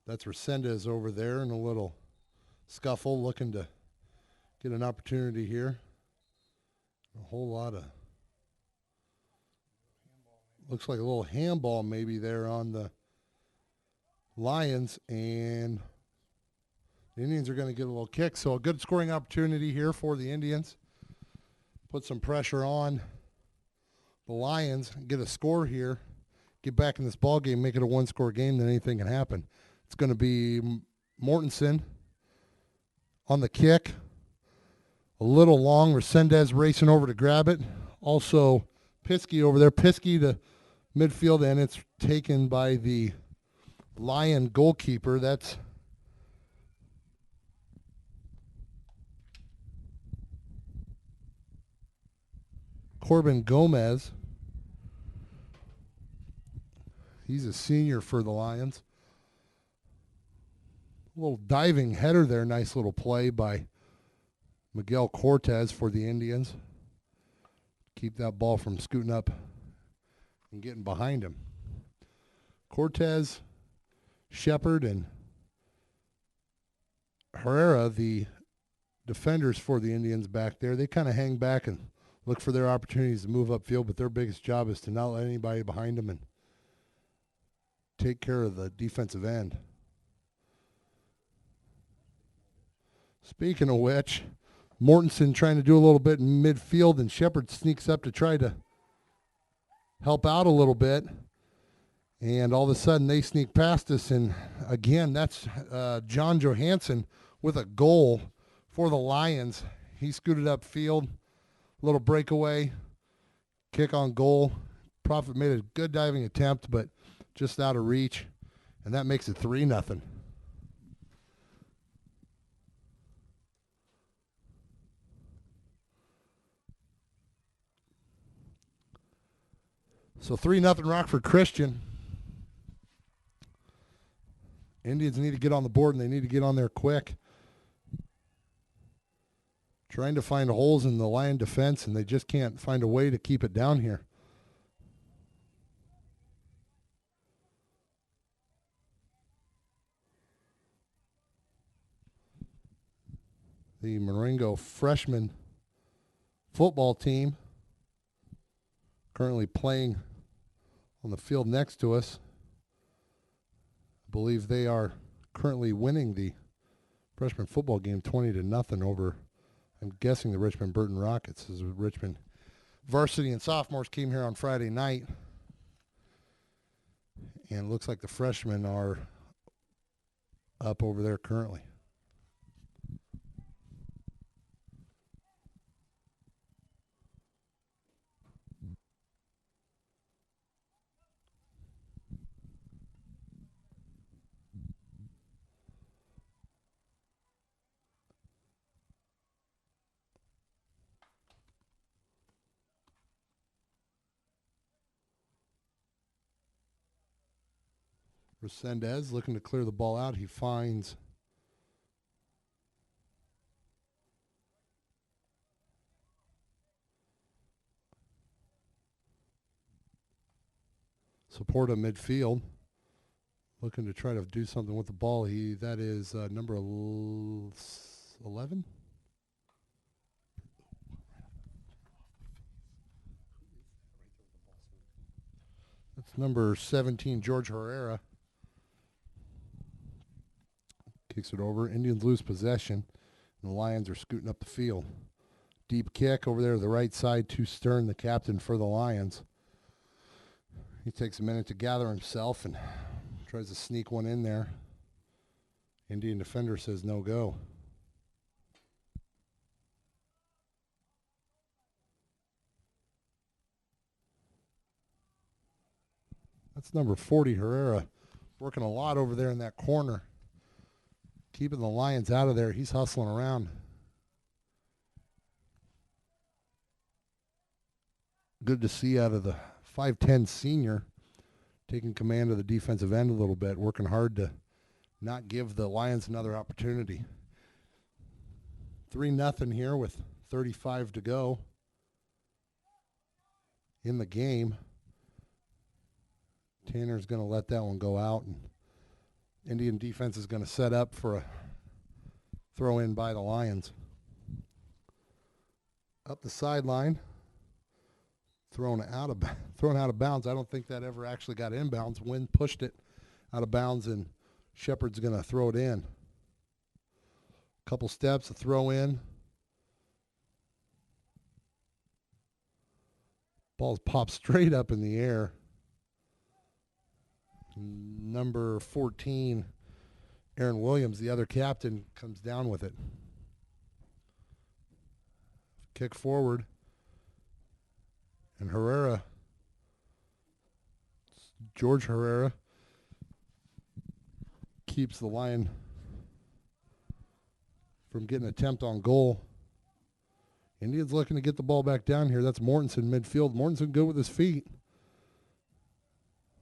That's Resendez over there in a little scuffle, looking to get an opportunity here. A whole lot of, looks like a little handball maybe there on the Lions, and the Indians are going to get a little kick. So a good scoring opportunity here for the Indians. Put some pressure on the Lions, get a score here, get back in this ball game, make it a one-score game, then anything can happen. It's going to be Mortensen on the kick. A little long. Resendez racing over to grab it. Also, Piskey over there. Piskey to midfield, and it's taken by the Lion goalkeeper. That's Corbin Gomez. He's a senior for the Lions. A little diving header there. Nice little play by Miguel Cortez for the Indians. Keep that ball from scooting up and getting behind him. Cortez, Shepard, and Herrera, the defenders for the Indians back there, they kind of hang back and look for their opportunities to move upfield, but their biggest job is to not let anybody behind them and take care of the defensive end. Speaking of which, Mortensen trying to do a little bit in midfield, and Shepard sneaks up to try to help out a little bit. And all of a sudden, they sneak past us. And again, that's John Johansson with a goal for the Lions. He scooted upfield, little breakaway, kick on goal. Prophet made a good diving attempt, but just out of reach. And that makes it 3-0. So 3-0 Rockford Christian. Indians need to get on the board, and they need to get on there quick. Trying to find holes in the Lion defense, and they just can't find a way to keep it down here. The Marengo freshman football team currently playing on the field next to us. I believe they are currently winning the freshman football game 20-0 over, I'm guessing, the Richmond Burton Rockets. As Richmond varsity and sophomores came here on Friday night. And it looks like the freshmen are up over there currently. Resendez looking to clear the ball out. He finds Supporta midfield. Looking to try to do something with the ball. That is number 11. That's number 17, George Herrera. Kicks it over. Indians lose possession, and the Lions are scooting up the field. Deep kick over there to the right side to Stern, the captain for the Lions. He takes a minute to gather himself and tries to sneak one in there. Indian defender says no go. That's number 40, Herrera, working a lot over there in that corner, keeping the Lions out of there. He's hustling around. Good to see out of the 5'10 senior, taking command of the defensive end a little bit, working hard to not give the Lions another opportunity. 3-0 here with 35 to go in the game. Tanner's going to let that one go out, and Indian defense is going to set up for a throw in by the Lions. Up the sideline, thrown out of bounds. I don't think that ever actually got inbounds. Wind pushed it out of bounds, and Shepard's going to throw it in. Couple steps, a throw in. Ball's popped straight up in the air. Number 14, Aaron Williams, the other captain, comes down with it. Kick forward. And Herrera, George Herrera, keeps the Lion from getting an attempt on goal. Indians looking to get the ball back down here. That's Mortensen midfield. Mortensen good with his feet.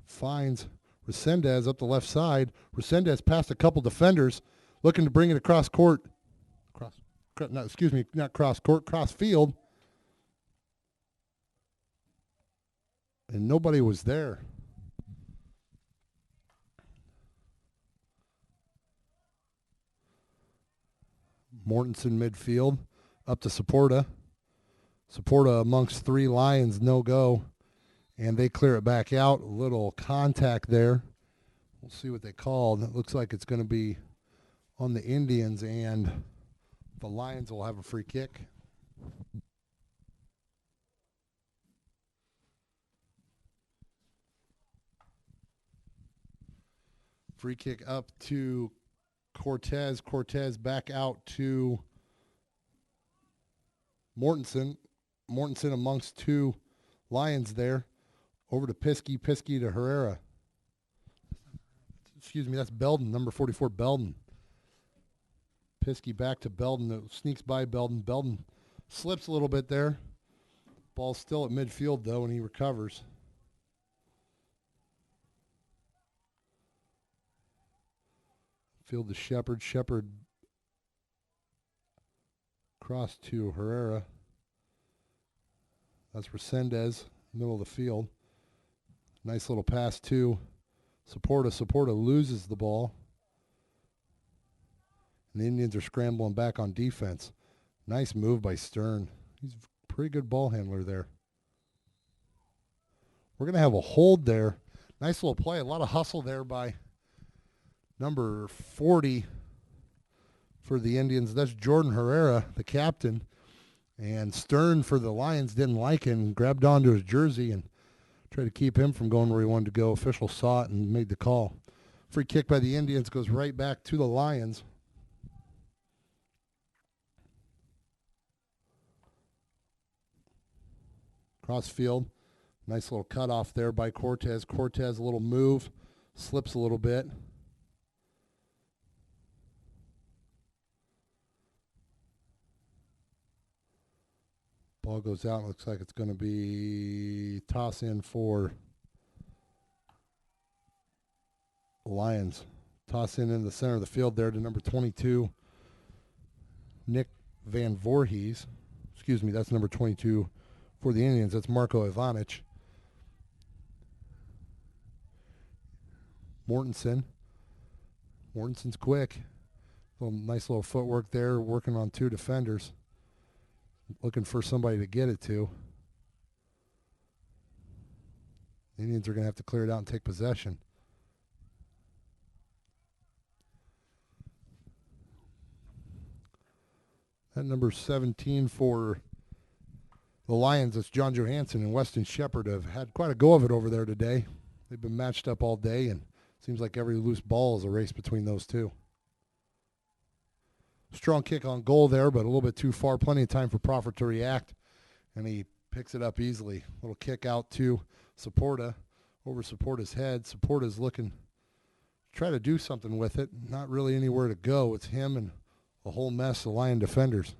Finds Resendez up the left side. Resendez past a couple defenders, looking to bring it across court. Not cross court, cross field. And nobody was there. Mortensen midfield, up to Supporta. Supporta amongst three Lions, no go. And they clear it back out. A little contact there. We'll see what they called. It looks like it's going to be on the Indians, and the Lions will have a free kick. Free kick up to Cortez. Cortez back out to Mortensen. Mortensen amongst two Lions there. Over to Piskey. Piskey to Herrera. Excuse me, that's Belden, number 44, Belden. Piskey back to Belden. It sneaks by Belden. Belden slips a little bit there. Ball's still at midfield, though, and he recovers. Field to Shepard. Shepard cross to Herrera. That's Resendez, middle of the field. Nice little pass to Supporta. Supporta loses the ball. And the Indians are scrambling back on defense. Nice move by Stern. He's a pretty good ball handler there. We're going to have a hold there. Nice little play. A lot of hustle there by number 40 for the Indians. That's Jordan Herrera, the captain. And Stern for the Lions didn't like it and grabbed onto his jersey and Tried to keep him from going where he wanted to go. Official saw it and made the call. Free kick by the Indians goes right back to the Lions. Cross field. Nice little cutoff there by Cortez. Cortez, a little move. Slips a little bit. Ball goes out. Looks like it's going to be toss in for Lions. Toss in the center of the field there to number 22, Nick Van Voorhees. Excuse me, that's number 22 for the Indians. That's Marco Ivanic. Mortensen. Mortensen's quick. Nice little footwork there, working on two defenders. Looking for somebody to get it to. The Indians are going to have to clear it out and take possession. That number 17 for the Lions, it's John Johansson and Weston Shepard, have had quite a go of it over there today. They've been matched up all day, and it seems like every loose ball is a race between those two. Strong kick on goal there, but a little bit too far. Plenty of time for Crawford to react, and he picks it up easily. Little kick out to Saporta, over Saporta's head. Saporta's looking to try to do something with it. Not really anywhere to go. It's him and a whole mess of Lion defenders.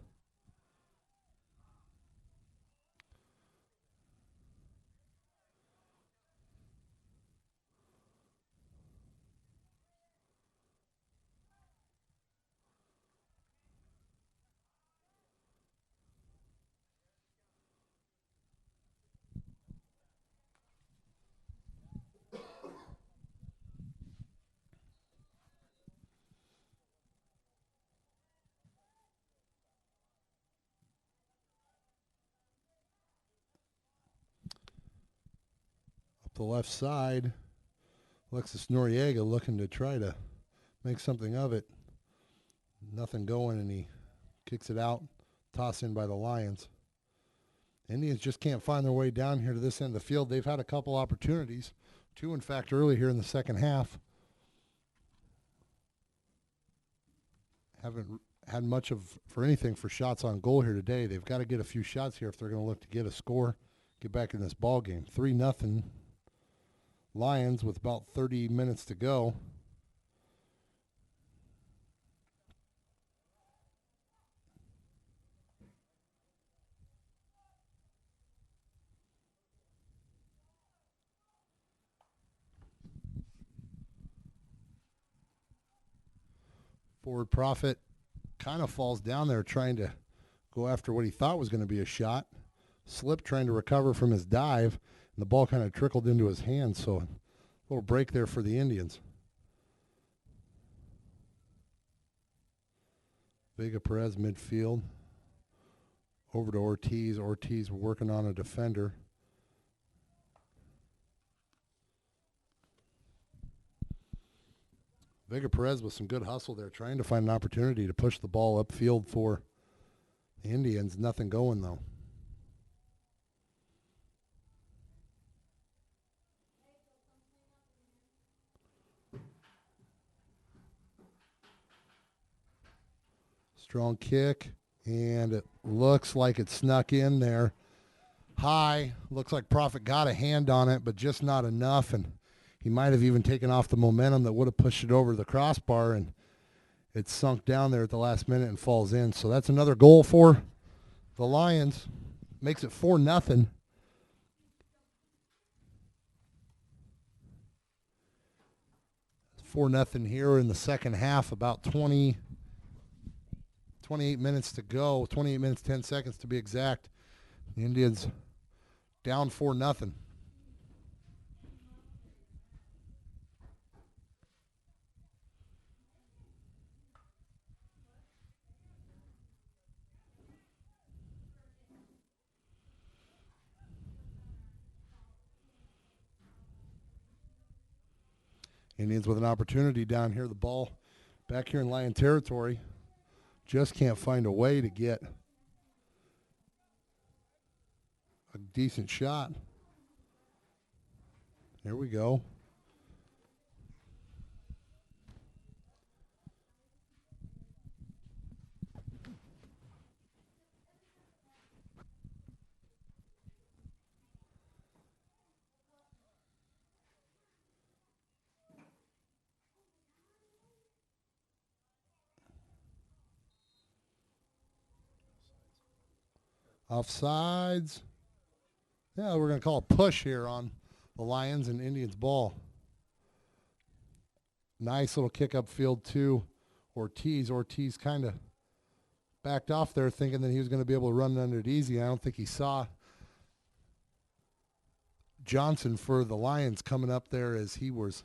The left side, Alexis Noriega looking to try to make something of it. Nothing going, and he kicks it out. Toss in by the Lions. Indians just can't find their way down here to this end of the field. They've had a couple opportunities. Two, in fact, early here in the second half. Haven't had much for anything for shots on goal here today. They've got to get a few shots here if they're going to look to get a score, get back in this ball game. 3-0. Lions with about 30 minutes to go. Forward Prophet kind of falls down there trying to go after what he thought was going to be a shot. Slipped trying to recover from his dive. And the ball kind of trickled into his hands, so a little break there for the Indians. Vega Perez midfield. Over to Ortiz. Ortiz working on a defender. Vega Perez with some good hustle there, trying to find an opportunity to push the ball upfield for the Indians. Nothing going, though. Strong kick, and it looks like it snuck in there. High, looks like Prophet got a hand on it, but just not enough, and he might have even taken off the momentum that would have pushed it over the crossbar, and it sunk down there at the last minute and falls in. So that's another goal for the Lions. Makes it 4-0. It's 4-0 here in the second half, about 28 minutes to go, 28 minutes, 10 seconds to be exact. The Indians down 4-0. Indians with an opportunity down here. The ball back here in Lion territory. Just can't find a way to get a decent shot. Here we go. Offsides. Yeah, we're going to call a push here on the Lions and Indians ball. Nice little kick up field to Ortiz. Ortiz kind of backed off there thinking that he was going to be able to run under it easy. I don't think he saw Johnson for the Lions coming up there as he was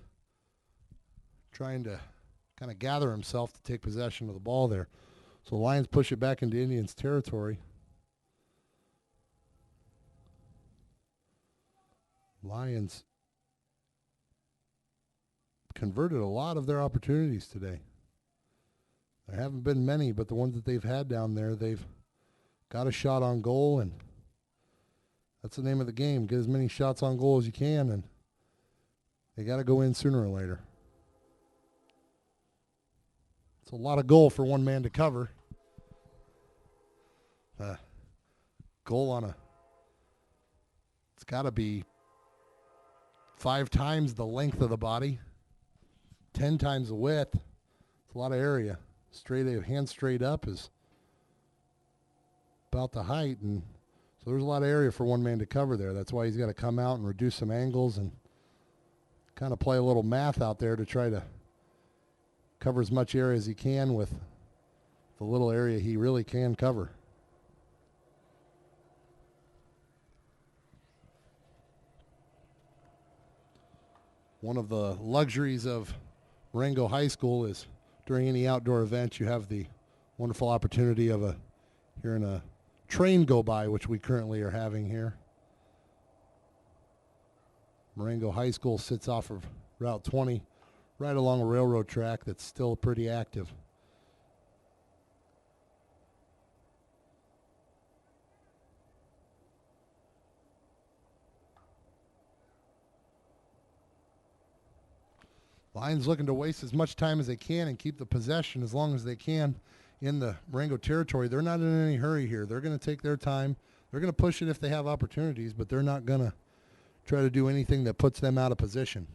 trying to kind of gather himself to take possession of the ball there. So the Lions push it back into Indians territory. Lions converted a lot of their opportunities today. There haven't been many, but the ones that they've had down there, they've got a shot on goal, and that's the name of the game. Get as many shots on goal as you can, and they got to go in sooner or later. It's a lot of goal for one man to cover. Goal on a, it's got to be 5 times the length of the body, 10 times the width. It's a lot of area. Hand straight up is about the height, and so there's a lot of area for one man to cover there. That's why he's got to come out and reduce some angles and kind of play a little math out there to try to cover as much area as he can with the little area he really can cover. One of the luxuries of Marengo High School is during any outdoor event, you have the wonderful opportunity of hearing a train go by, which we currently are having here. Marengo High School sits off of Route 20, right along a railroad track that's still pretty active. Lions looking to waste as much time as they can and keep the possession as long as they can in the Marengo territory. They're not in any hurry here. They're going to take their time. They're going to push it if they have opportunities, but they're not going to try to do anything that puts them out of position.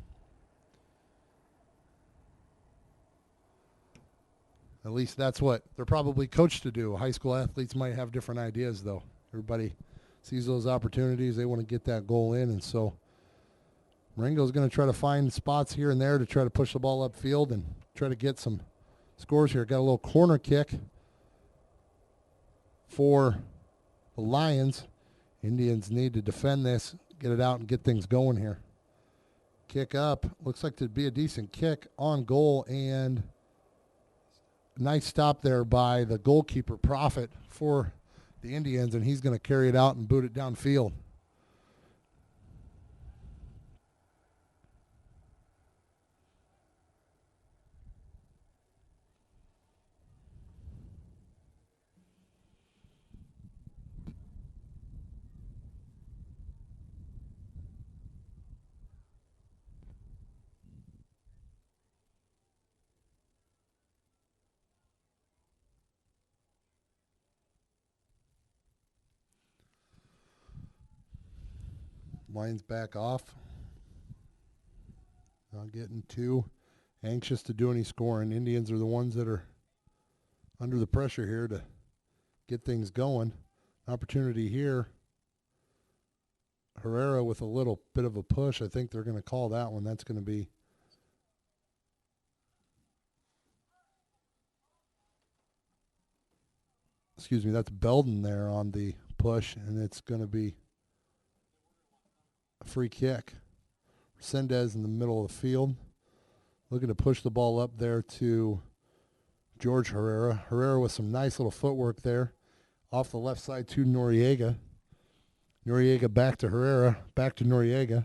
At least that's what they're probably coached to do. High school athletes might have different ideas, though. Everybody sees those opportunities. They want to get that goal in, and so Marengo's going to try to find spots here and there to try to push the ball upfield and try to get some scores here. Got a little corner kick for the Lions. Indians need to defend this, get it out, and get things going here. Kick up. Looks like to be a decent kick on goal, and nice stop there by the goalkeeper, Prophet, for the Indians, and he's going to carry it out and boot it downfield. Lions back off. Not getting too anxious to do any scoring. Indians are the ones that are under the pressure here to get things going. Opportunity here. Herrera with a little bit of a push. I think they're going to call that one. That's going to be that's Belden there on the push, and it's going to be a free kick. Resendez in the middle of the field, looking to push the ball up there to George Herrera. Herrera with some nice little footwork there. Off the left side to Noriega. Noriega back to Herrera, back to Noriega,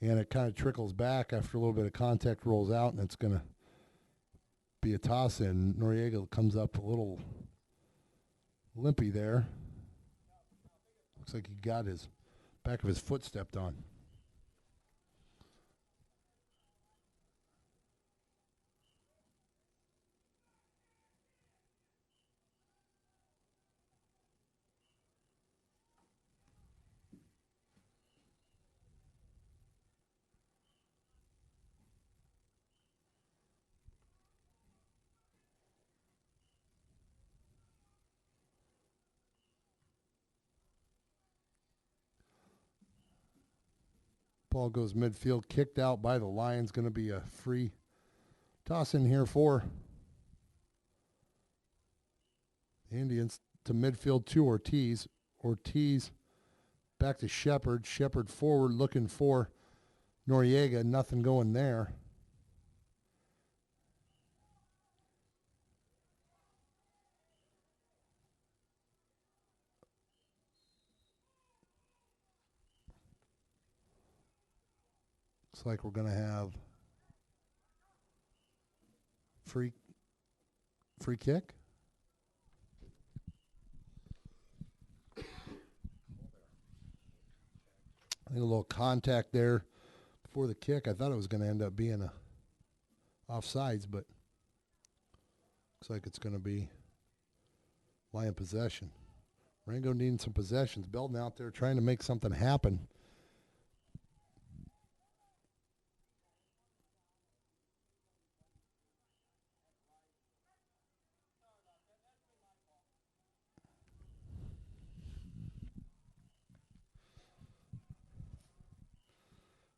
and it kind of trickles back after a little bit of contact, rolls out, and it's going to be a toss-in. Noriega comes up a little limpy there. Looks like he got his back of his foot stepped on. Ball goes midfield, kicked out by the Lions. Going to be a free toss in here for the Indians to midfield to Ortiz. Ortiz back to Shepard. Shepard forward looking for Noriega. Nothing going there. Looks like we're going to have free kick. I think a little contact there before the kick. I thought it was going to end up being a offsides, but looks like it's going to be Lion possession. Marengo needing some possessions. Belton out there trying to make something happen.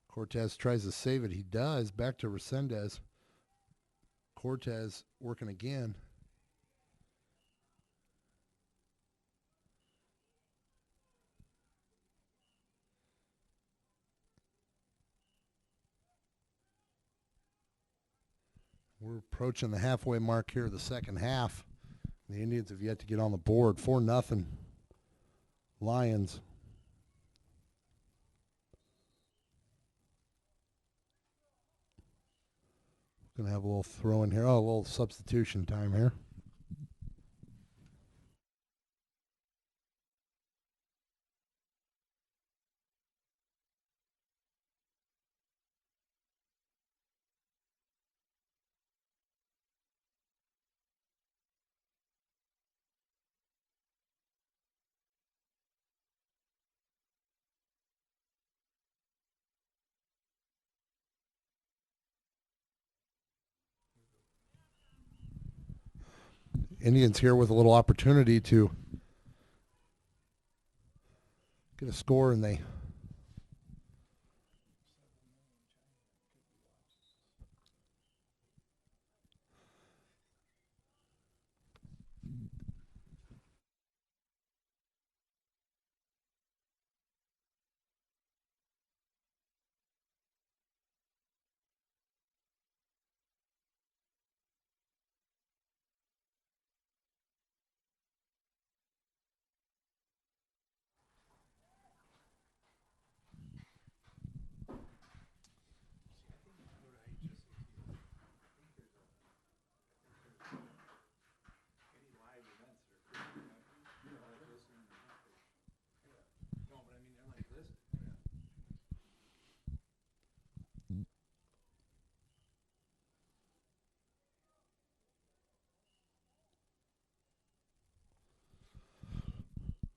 Cortez tries to save it. He does. Back to Resendez. Cortez working again. We're approaching the halfway mark here of the second half. The Indians have yet to get on the board. 4-0 Lions. Going to have a little throw in here. Oh, a little substitution time here. Indians here with a little opportunity to get a score, and they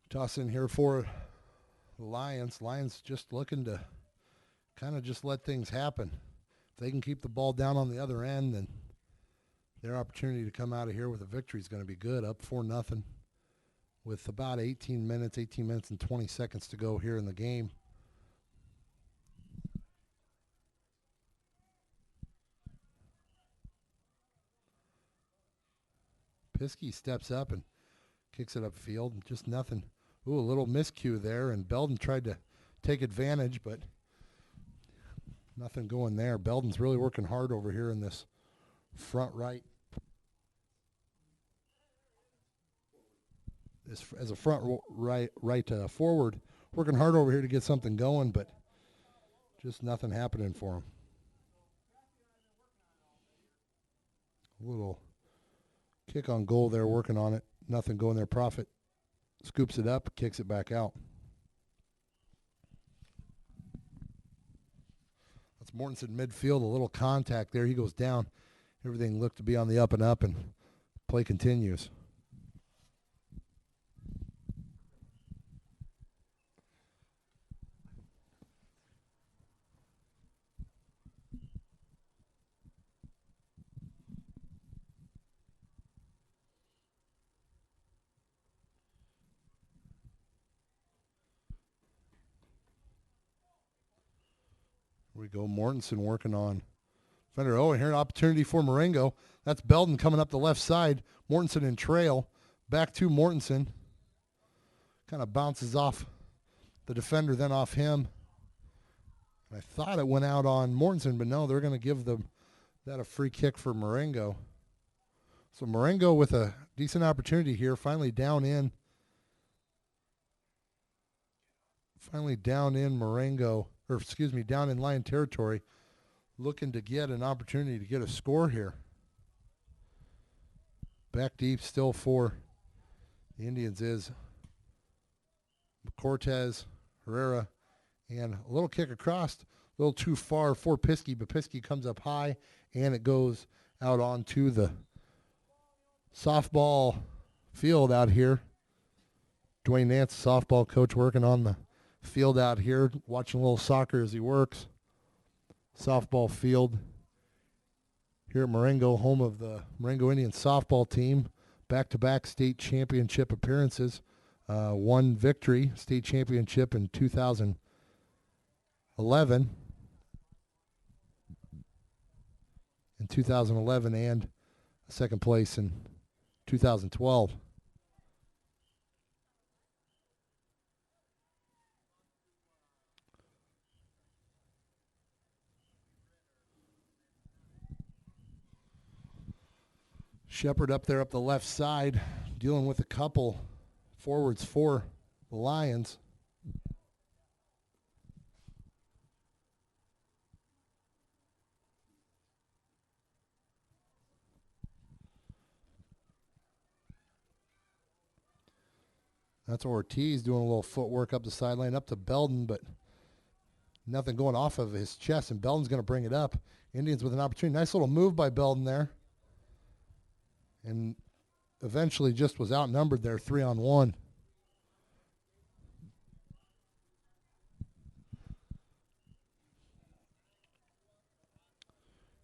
toss in here for the Lions. Lions just looking to kind of just let things happen. If they can keep the ball down on the other end, then their opportunity to come out of here with a victory is going to be good. Up 4-0 with about 18 minutes and 20 seconds to go here in the game. Piskey steps up and kicks it upfield. Just nothing. Ooh, a little miscue there, and Belden tried to take advantage, but nothing going there. Belden's really working hard over here in this front right. As a front right forward, working hard over here to get something going, but just nothing happening for him. A little kick on goal there, working on it. Nothing going there. Profit scoops it up, kicks it back out. That's Mortensen midfield, a little contact there. He goes down. Everything looked to be on the up and up, and play continues. Here we go. Mortensen working on Fender. Oh, and here an opportunity for Marengo. That's Belden coming up the left side. Mortensen in trail. Back to Mortensen. Kind of bounces off the defender, then off him. I thought it went out on Mortensen, but no, they're going to give that a free kick for Marengo. So Marengo with a decent opportunity here, finally down in Marengo, or excuse me, down in Lion territory, looking to get an opportunity to get a score here. Back deep still for the Indians is Cortez, Herrera, and a little kick across, a little too far for Piskey, but Piskey comes up high, and it goes out onto the softball field out here. Dwayne Nance, softball coach, working on the field out here, watching a little soccer as he works. Softball field here at Marengo, home of the Marengo Indians softball team. Back-to-back state championship appearances. One victory, state championship in 2011. And second place in 2012. Shepard up there up the left side, dealing with a couple forwards for the Lions. That's Ortiz doing a little footwork up the sideline, up to Belden, but nothing going off of his chest, and Belden's going to bring it up. Indians with an opportunity. Nice little move by Belden there. And eventually just was outnumbered there, 3-on-1.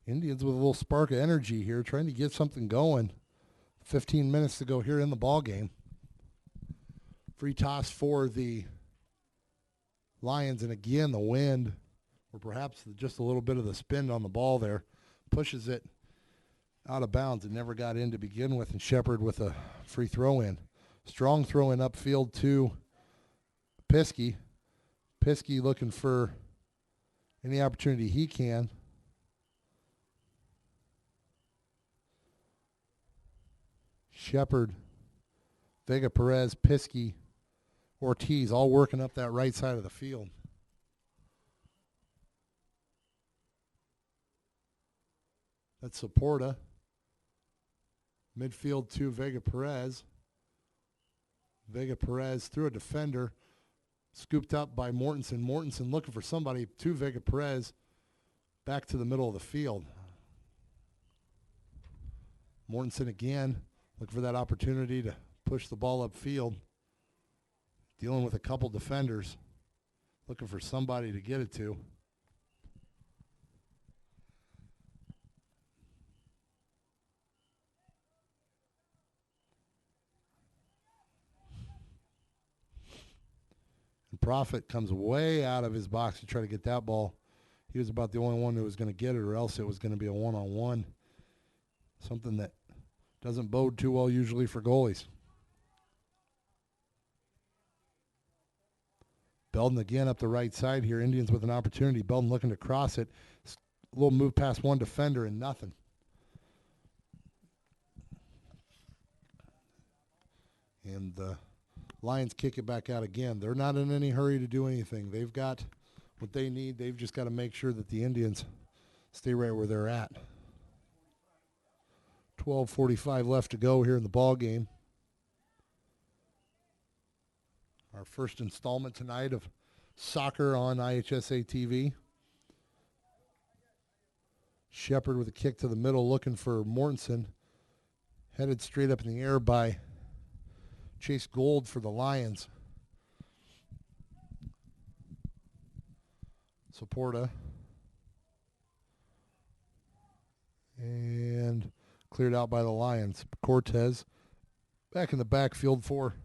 Indians with a little spark of energy here, trying to get something going. 15 minutes to go here in the ball game. Free toss for the Lions, and again the wind, or perhaps just a little bit of the spin on the ball there, pushes it out of bounds. It never got in to begin with, and Shepard with a free throw in. Strong throw in upfield to Piskey. Piskey looking for any opportunity he can. Shepard, Vega Perez, Piskey, Ortiz all working up that right side of the field. That's Saporta. Midfield to Vega Perez. Vega Perez through a defender. Scooped up by Mortensen. Mortensen looking for somebody to Vega Perez. Back to the middle of the field. Mortensen again looking for that opportunity to push the ball upfield. Dealing with a couple defenders. Looking for somebody to get it to. Prophet comes way out of his box to try to get that ball. He was about the only one who was going to get it, or else it was going to be a one-on-one. Something that doesn't bode too well usually for goalies. Belden again up the right side here. Indians with an opportunity. Belden looking to cross it. A little move past one defender and nothing. And the Lions kick it back out again. They're not in any hurry to do anything. They've got what they need. They've just got to make sure that the Indians stay right where they're at. 12:45 left to go here in the ball game. Our first installment tonight of soccer on IHSA TV. Shepard with a kick to the middle, looking for Mortensen. Headed straight up in the air by Chase Gold for the Lions. Saporta. And cleared out by the Lions. Cortez back in the backfield for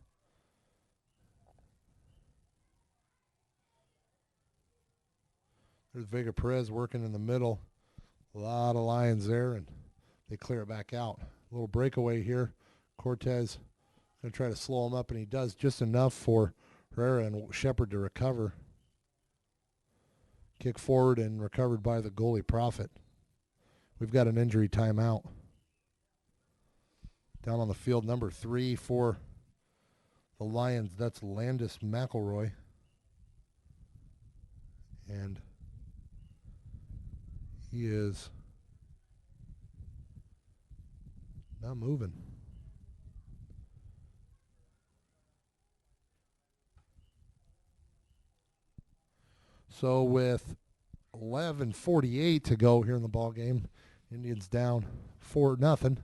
There's Vega Perez working in the middle. A lot of Lions there, and they clear it back out. A little breakaway here. Cortez going to try to slow him up, and he does just enough for Herrera and Shepard to recover. Kick forward and recovered by the goalie Prophet. We've got an injury timeout. Down on the field, number 3 for the Lions. That's Landis McElroy. And he is not moving. So with 11:48 to go here in the ball game, Indians down 4-0.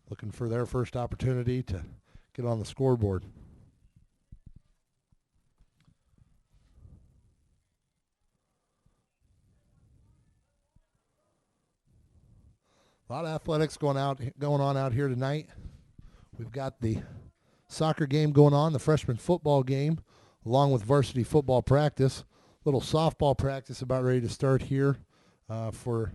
Looking for their first opportunity to get on the scoreboard. A lot of athletics going on out here tonight. We've got the soccer game going on, the freshman football game, along with varsity football practice. Little softball practice about ready to start here for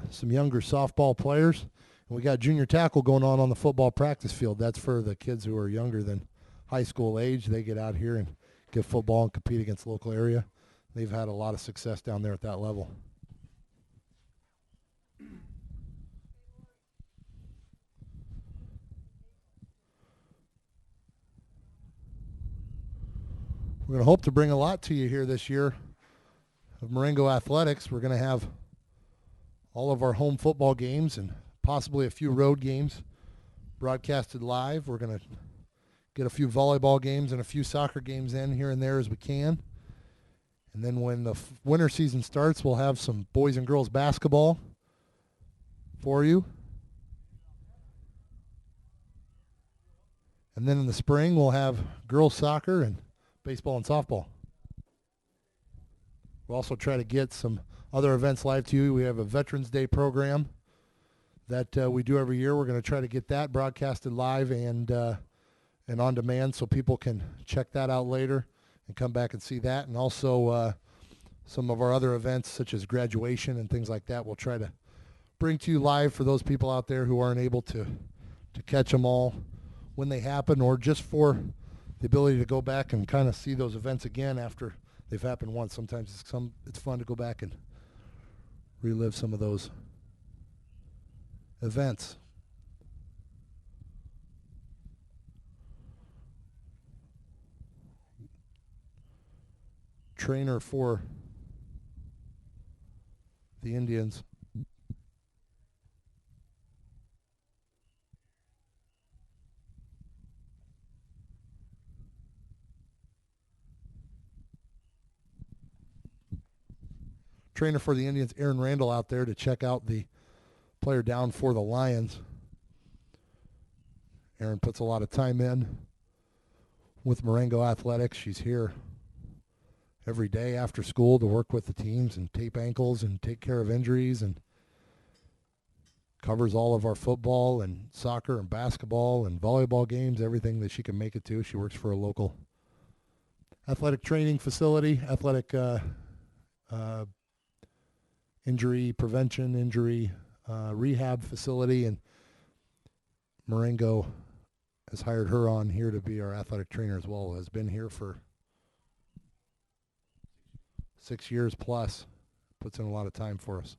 some younger softball players. And we got junior tackle going on the football practice field. That's for the kids who are younger than high school age. They get out here and get football and compete against the local area. They've had a lot of success down there at that level. We're going to hope to bring a lot to you here this year of Marengo Athletics. We're going to have all of our home football games and possibly a few road games broadcasted live. We're going to get a few volleyball games and a few soccer games in here and there as we can. And then when the winter season starts, we'll have some boys and girls basketball for you. And then in the spring, we'll have girls soccer and baseball and softball. We'll also try to get some other events live to you. We have a Veterans Day program that we do every year. We're going to try to get that broadcasted live and on demand so people can check that out later and come back and see that. And also some of our other events such as graduation and things like that we'll try to bring to you live for those people out there who aren't able to catch them all when they happen, or just for the ability to go back and kind of see those events again after they've happened once. Sometimes it's fun to go back and relive some of those events. Trainer for the Indians. Trainer for the Indians, Aaron Randall, out there to check out the player down for the Lions. Aaron puts a lot of time in with Marengo Athletics. She's here every day after school to work with the teams and tape ankles and take care of injuries, and covers all of our football and soccer and basketball and volleyball games, everything that she can make it to. She works for a local athletic training facility, athletic injury prevention, injury rehab facility, and Marengo has hired her on here to be our athletic trainer as well. Has been here for 6 years plus. Puts in a lot of time for us.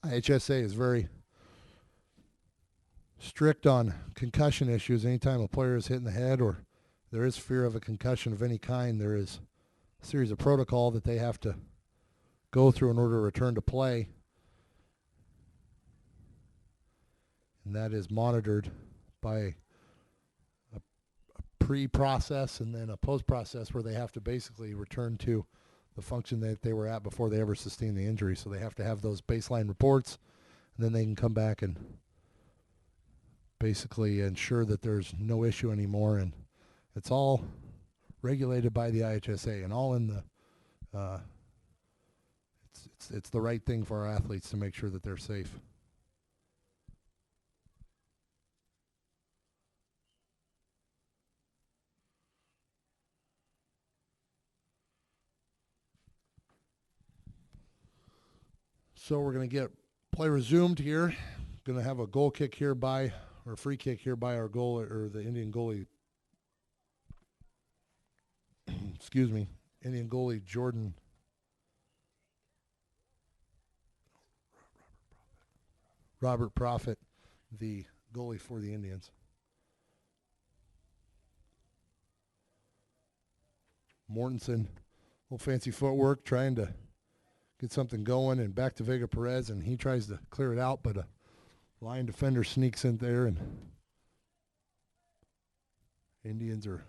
IHSA is very strict on concussion issues. Anytime a player is hit in the head or there is fear of a concussion of any kind, there is a series of protocol that they have to go through in order to return to play. And that is monitored by a pre-process and then a post-process where they have to basically return to the function that they were at before they ever sustained the injury. So they have to have those baseline reports, and then they can come back and basically ensure that there's no issue anymore. And it's all regulated by the IHSA and all in the It's the right thing for our athletes to make sure that they're safe. So we're going to get play resumed here. Going to have a goal kick here by, or a free kick here by our goal, or the Indian goalie. Excuse me, Indian goalie Jordan. Robert Prophet, the goalie for the Indians. Mortensen, little fancy footwork, trying to get something going, and back to Vega Perez, and he tries to clear it out, but a Lion defender sneaks in there, and Indians are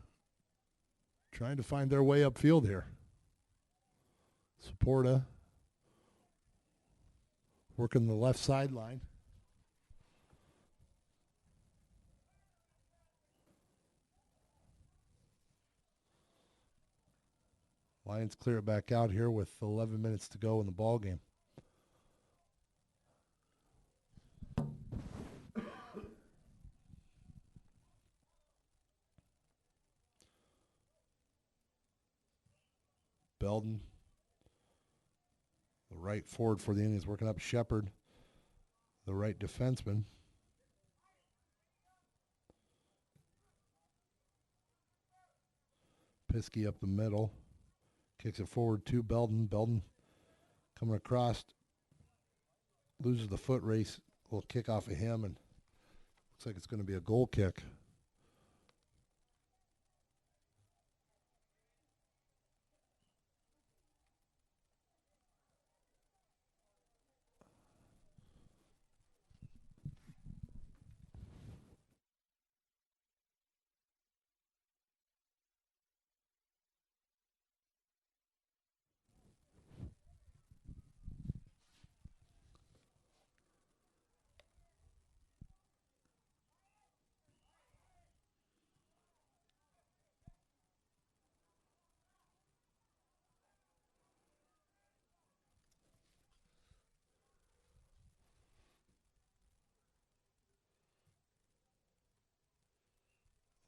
trying to find their way upfield here. Saporta working the left sideline. Lions clear it back out here with 11 minutes to go in the ball game. Belden, the right forward for the Indians, working up Shepard, the right defenseman. Piskey up the middle. Kicks it forward to Belden. Belden coming across. Loses the foot race. A little kick off of him, and looks like it's going to be a goal kick.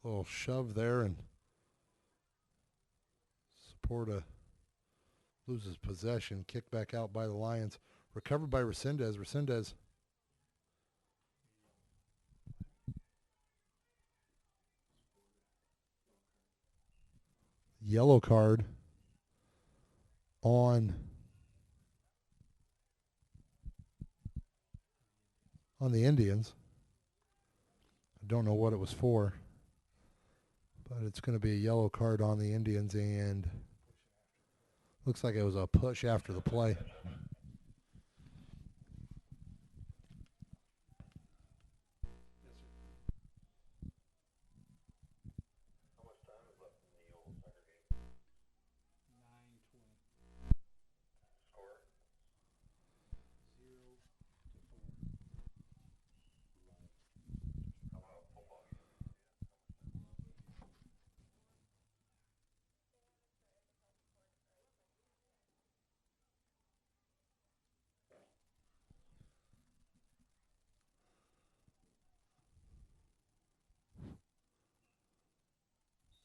Little shove there, and Saporta loses possession. Kicked back out by the Lions. Recovered by Resendez. Resendez yellow card on the Indians. I don't know what it was for, but it's going to be a yellow card on the Indians, and looks like it was a push after the play.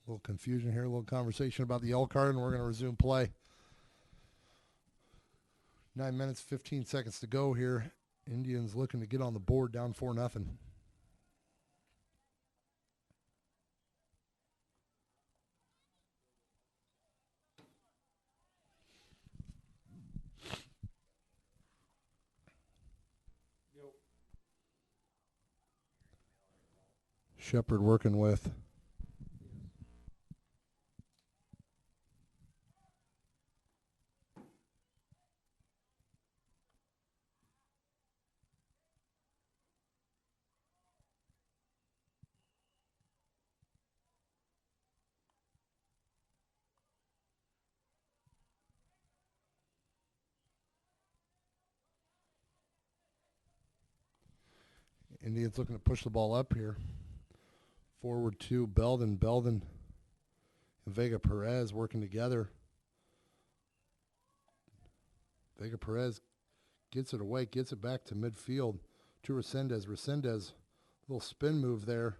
A little confusion here, a little conversation about the yellow card, and we're going to resume play. 9 minutes, 15 seconds to go here. Indians looking to get on the board, down 4-0. Shepard working with Indians looking to push the ball up here. Forward to Belden. Belden and Vega Perez working together. Vega Perez gets it away, gets it back to midfield to Resendez. Resendez, little spin move there.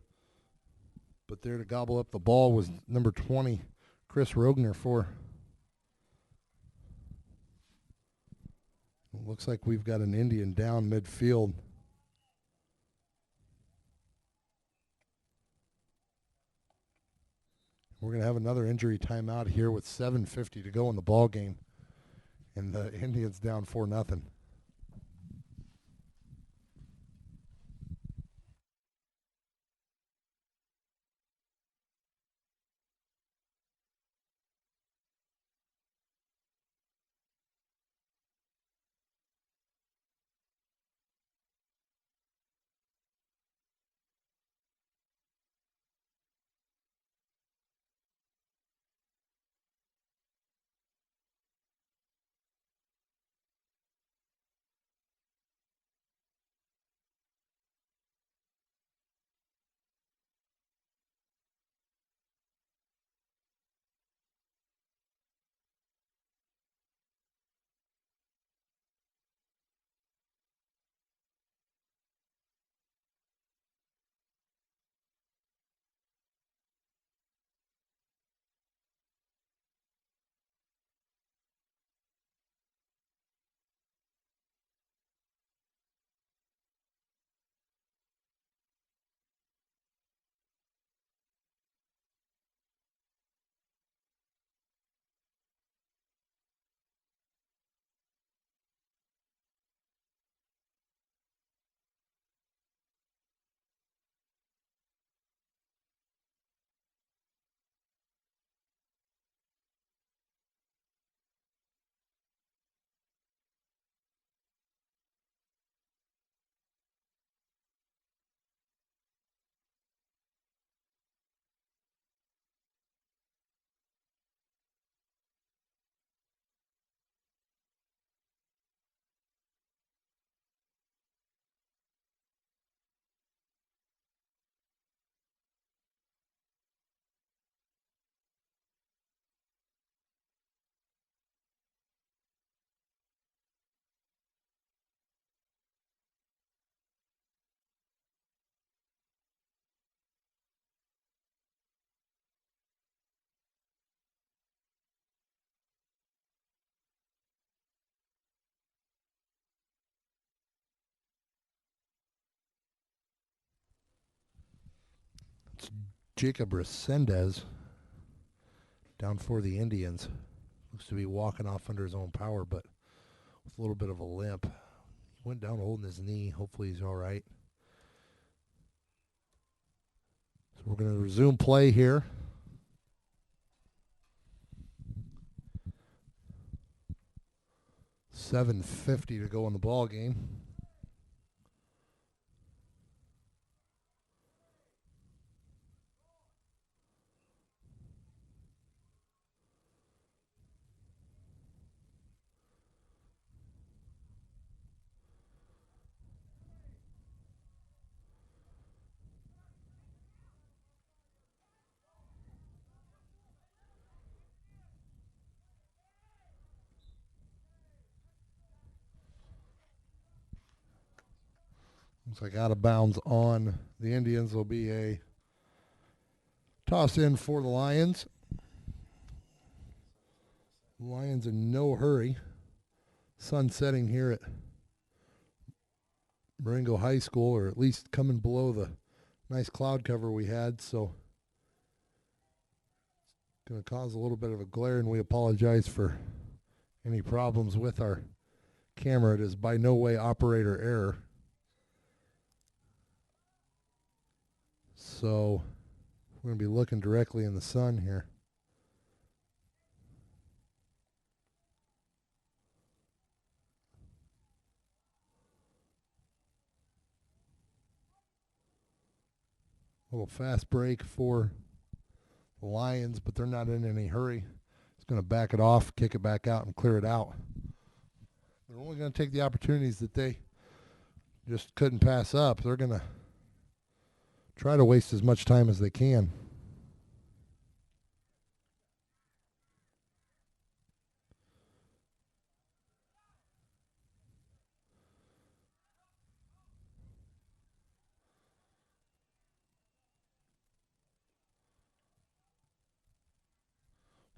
But there to gobble up the ball was number 20, Chris Rogner for. It looks like we've got an Indian down midfield. We're going to have another injury timeout here with 7:50 to go in the ball game. And the Indians down 4-0. Jacob Resendez down for the Indians. Looks to be walking off under his own power, but with a little bit of a limp. He went down holding his knee. Hopefully he's all right. So we're going to resume play here. $7:50 to go in the ball game. Looks like out of bounds on the Indians will be a toss in for the Lions. Lions in no hurry. Sun setting here at Marengo High School, or at least coming below the nice cloud cover we had, so it's going to cause a little bit of a glare, and we apologize for any problems with our camera. It is by no way operator error. So we're going to be looking directly in the sun here. A little fast break for the Lions, but they're not in any hurry. It's going to back it off, kick it back out, and clear it out. They're only going to take the opportunities that they just couldn't pass up. They're going to try to waste as much time as they can.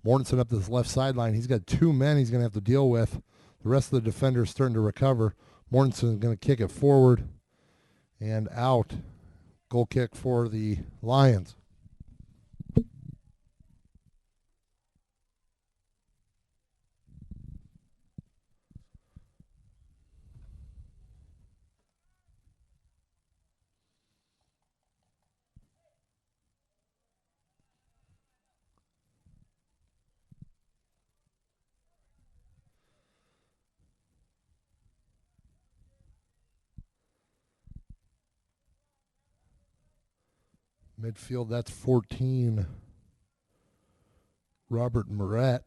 Mortensen up this left sideline. He's got 2 men he's going to have to deal with. The rest of the defenders starting to recover. Mortensen is going to kick it forward and out. Goal kick for the Lions. Midfield, that's 14. Robert Moret.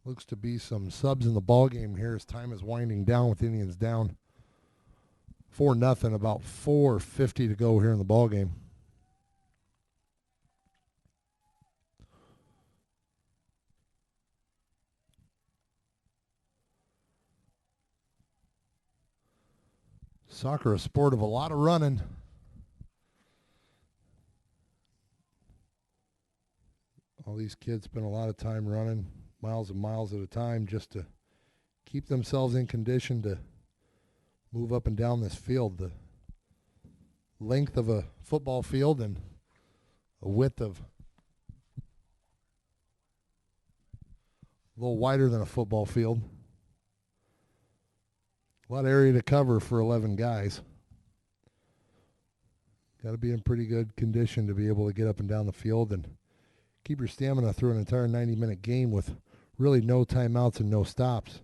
Looks to be some subs in the ball game here as time is winding down with Indians down 4-0, about 4:50 to go here in the ball game. Soccer, a sport of a lot of running. All these kids spend a lot of time running, miles and miles at a time, just to keep themselves in condition to move up and down this field. The length of a football field and a width of a little wider than a football field. A lot of area to cover for 11 guys. Got to be in pretty good condition to be able to get up and down the field and keep your stamina through an entire 90-minute game with really no timeouts and no stops.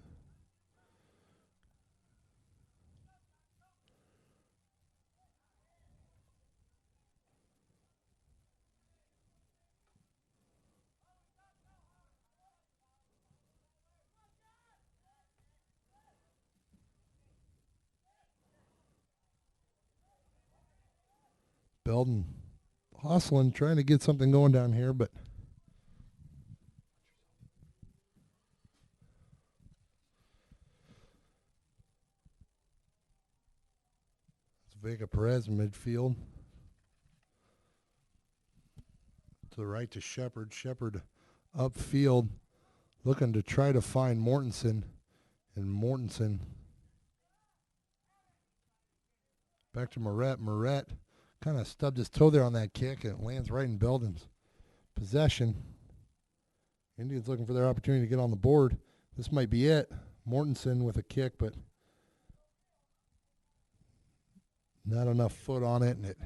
Belden hustling, trying to get something going down here, but it's Vega Perez in midfield. To the right to Shepard. Shepard upfield looking to try to find Mortensen. And Mortensen back to Moret. Moret kind of stubbed his toe there on that kick, and it lands right in Belden's possession. Indians looking for their opportunity to get on the board. This might be it. Mortensen with a kick, but not enough foot on it, and it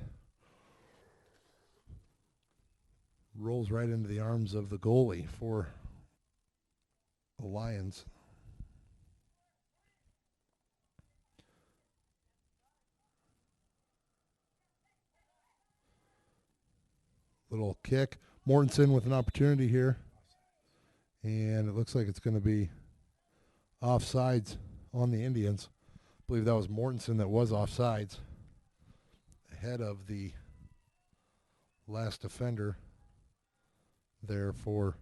rolls right into the arms of the goalie for the Lions. Little kick. Mortensen with an opportunity here. And it looks like it's going to be offsides on the Indians. I believe that was Mortensen that was offsides ahead of the last defender there for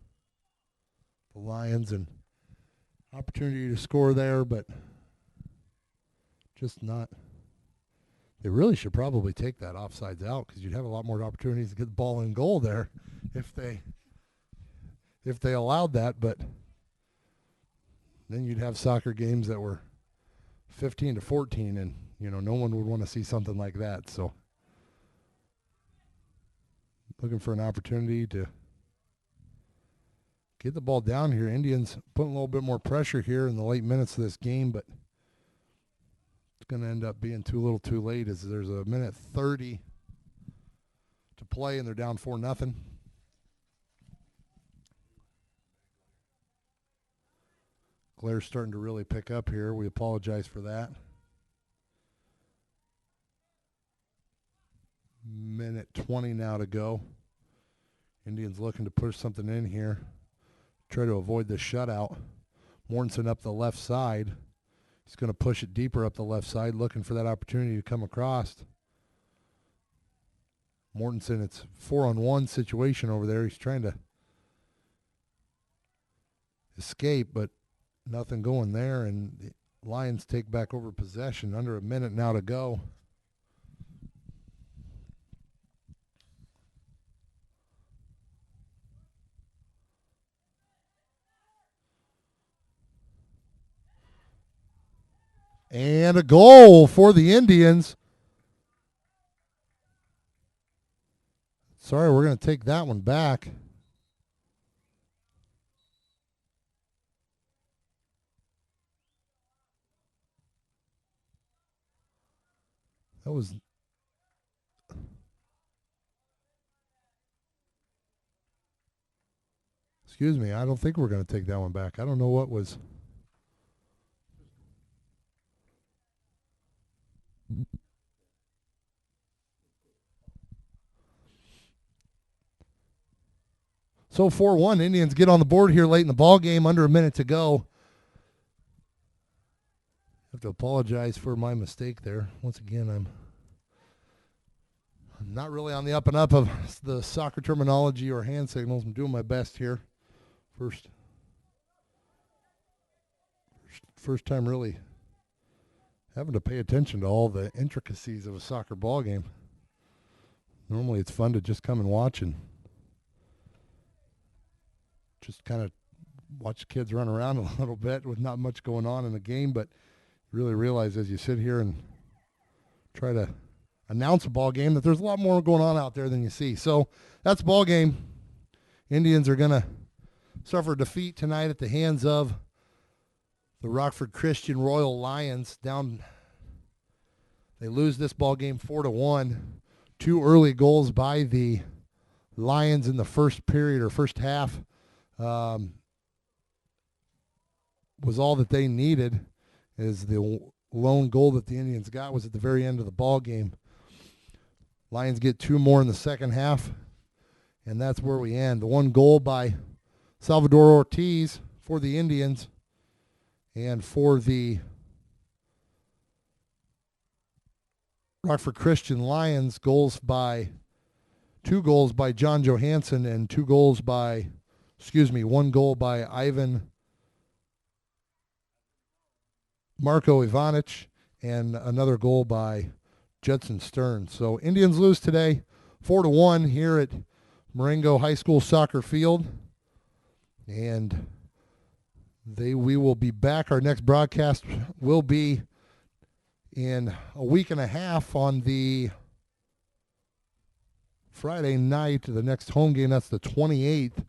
the Lions. And opportunity to score there, but just not. They really should probably take that offsides out because you'd have a lot more opportunities to get the ball in goal there if they allowed that. But then you'd have soccer games that were 15-14, and no one would want to see something like that. So looking for an opportunity to get the ball down here. Indians putting a little bit more pressure here in the late minutes of this game, but it's going to end up being too little too late as there's a minute 30 to play and they're down 4-0. Glare's starting to really pick up here. We apologize for that. Minute 20 now to go. Indians looking to push something in here. Try to avoid the shutout. Mortensen up the left side. He's going to push it deeper up the left side, looking for that opportunity to come across. Mortensen, it's 4-on-1 situation over there. He's trying to escape, but nothing going there, and the Lions take back over possession. Under a minute now to go. And a goal for the Indians. Sorry, we're going to take that one back. That was... Excuse me, I don't think we're going to take that one back. I don't know what was... So 4-1, Indians get on the board here late in the ball game, under a minute to go. I have to apologize for my mistake there. Once again, I'm not really on the up and up of the soccer terminology or hand signals. I'm doing my best here. First time really having to pay attention to all the intricacies of a soccer ball game. Normally it's fun to just come and watch and just kind of watch the kids run around a little bit with not much going on in the game, but you really realize as you sit here and try to announce a ball game that there's a lot more going on out there than you see. So that's ball game. Indians are going to suffer defeat tonight at the hands of the Rockford Christian Royal Lions. They lose this ball game 4-1. 2 early goals by the Lions in the first period or first half was all that they needed. As the lone goal that the Indians got was at the very end of the ball game. Lions get 2 more in the second half, and that's where we end. The 1 goal by Salvador Ortiz for the Indians, and for the Rockford Christian Lions, 2 goals by John Johansson and 1 goal by Ivan Marco Ivanic, and another goal by Judson Stern. So Indians lose today 4-1 here at Marengo High School soccer field. And we will be back. Our next broadcast will be in a week and a half on the Friday night, the next home game. That's the 28th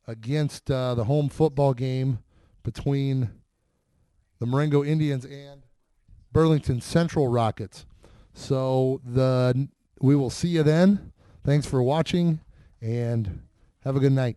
against the home football game between the Marengo Indians and Burlington Central Rockets. So we will see you then. Thanks for watching, and have a good night.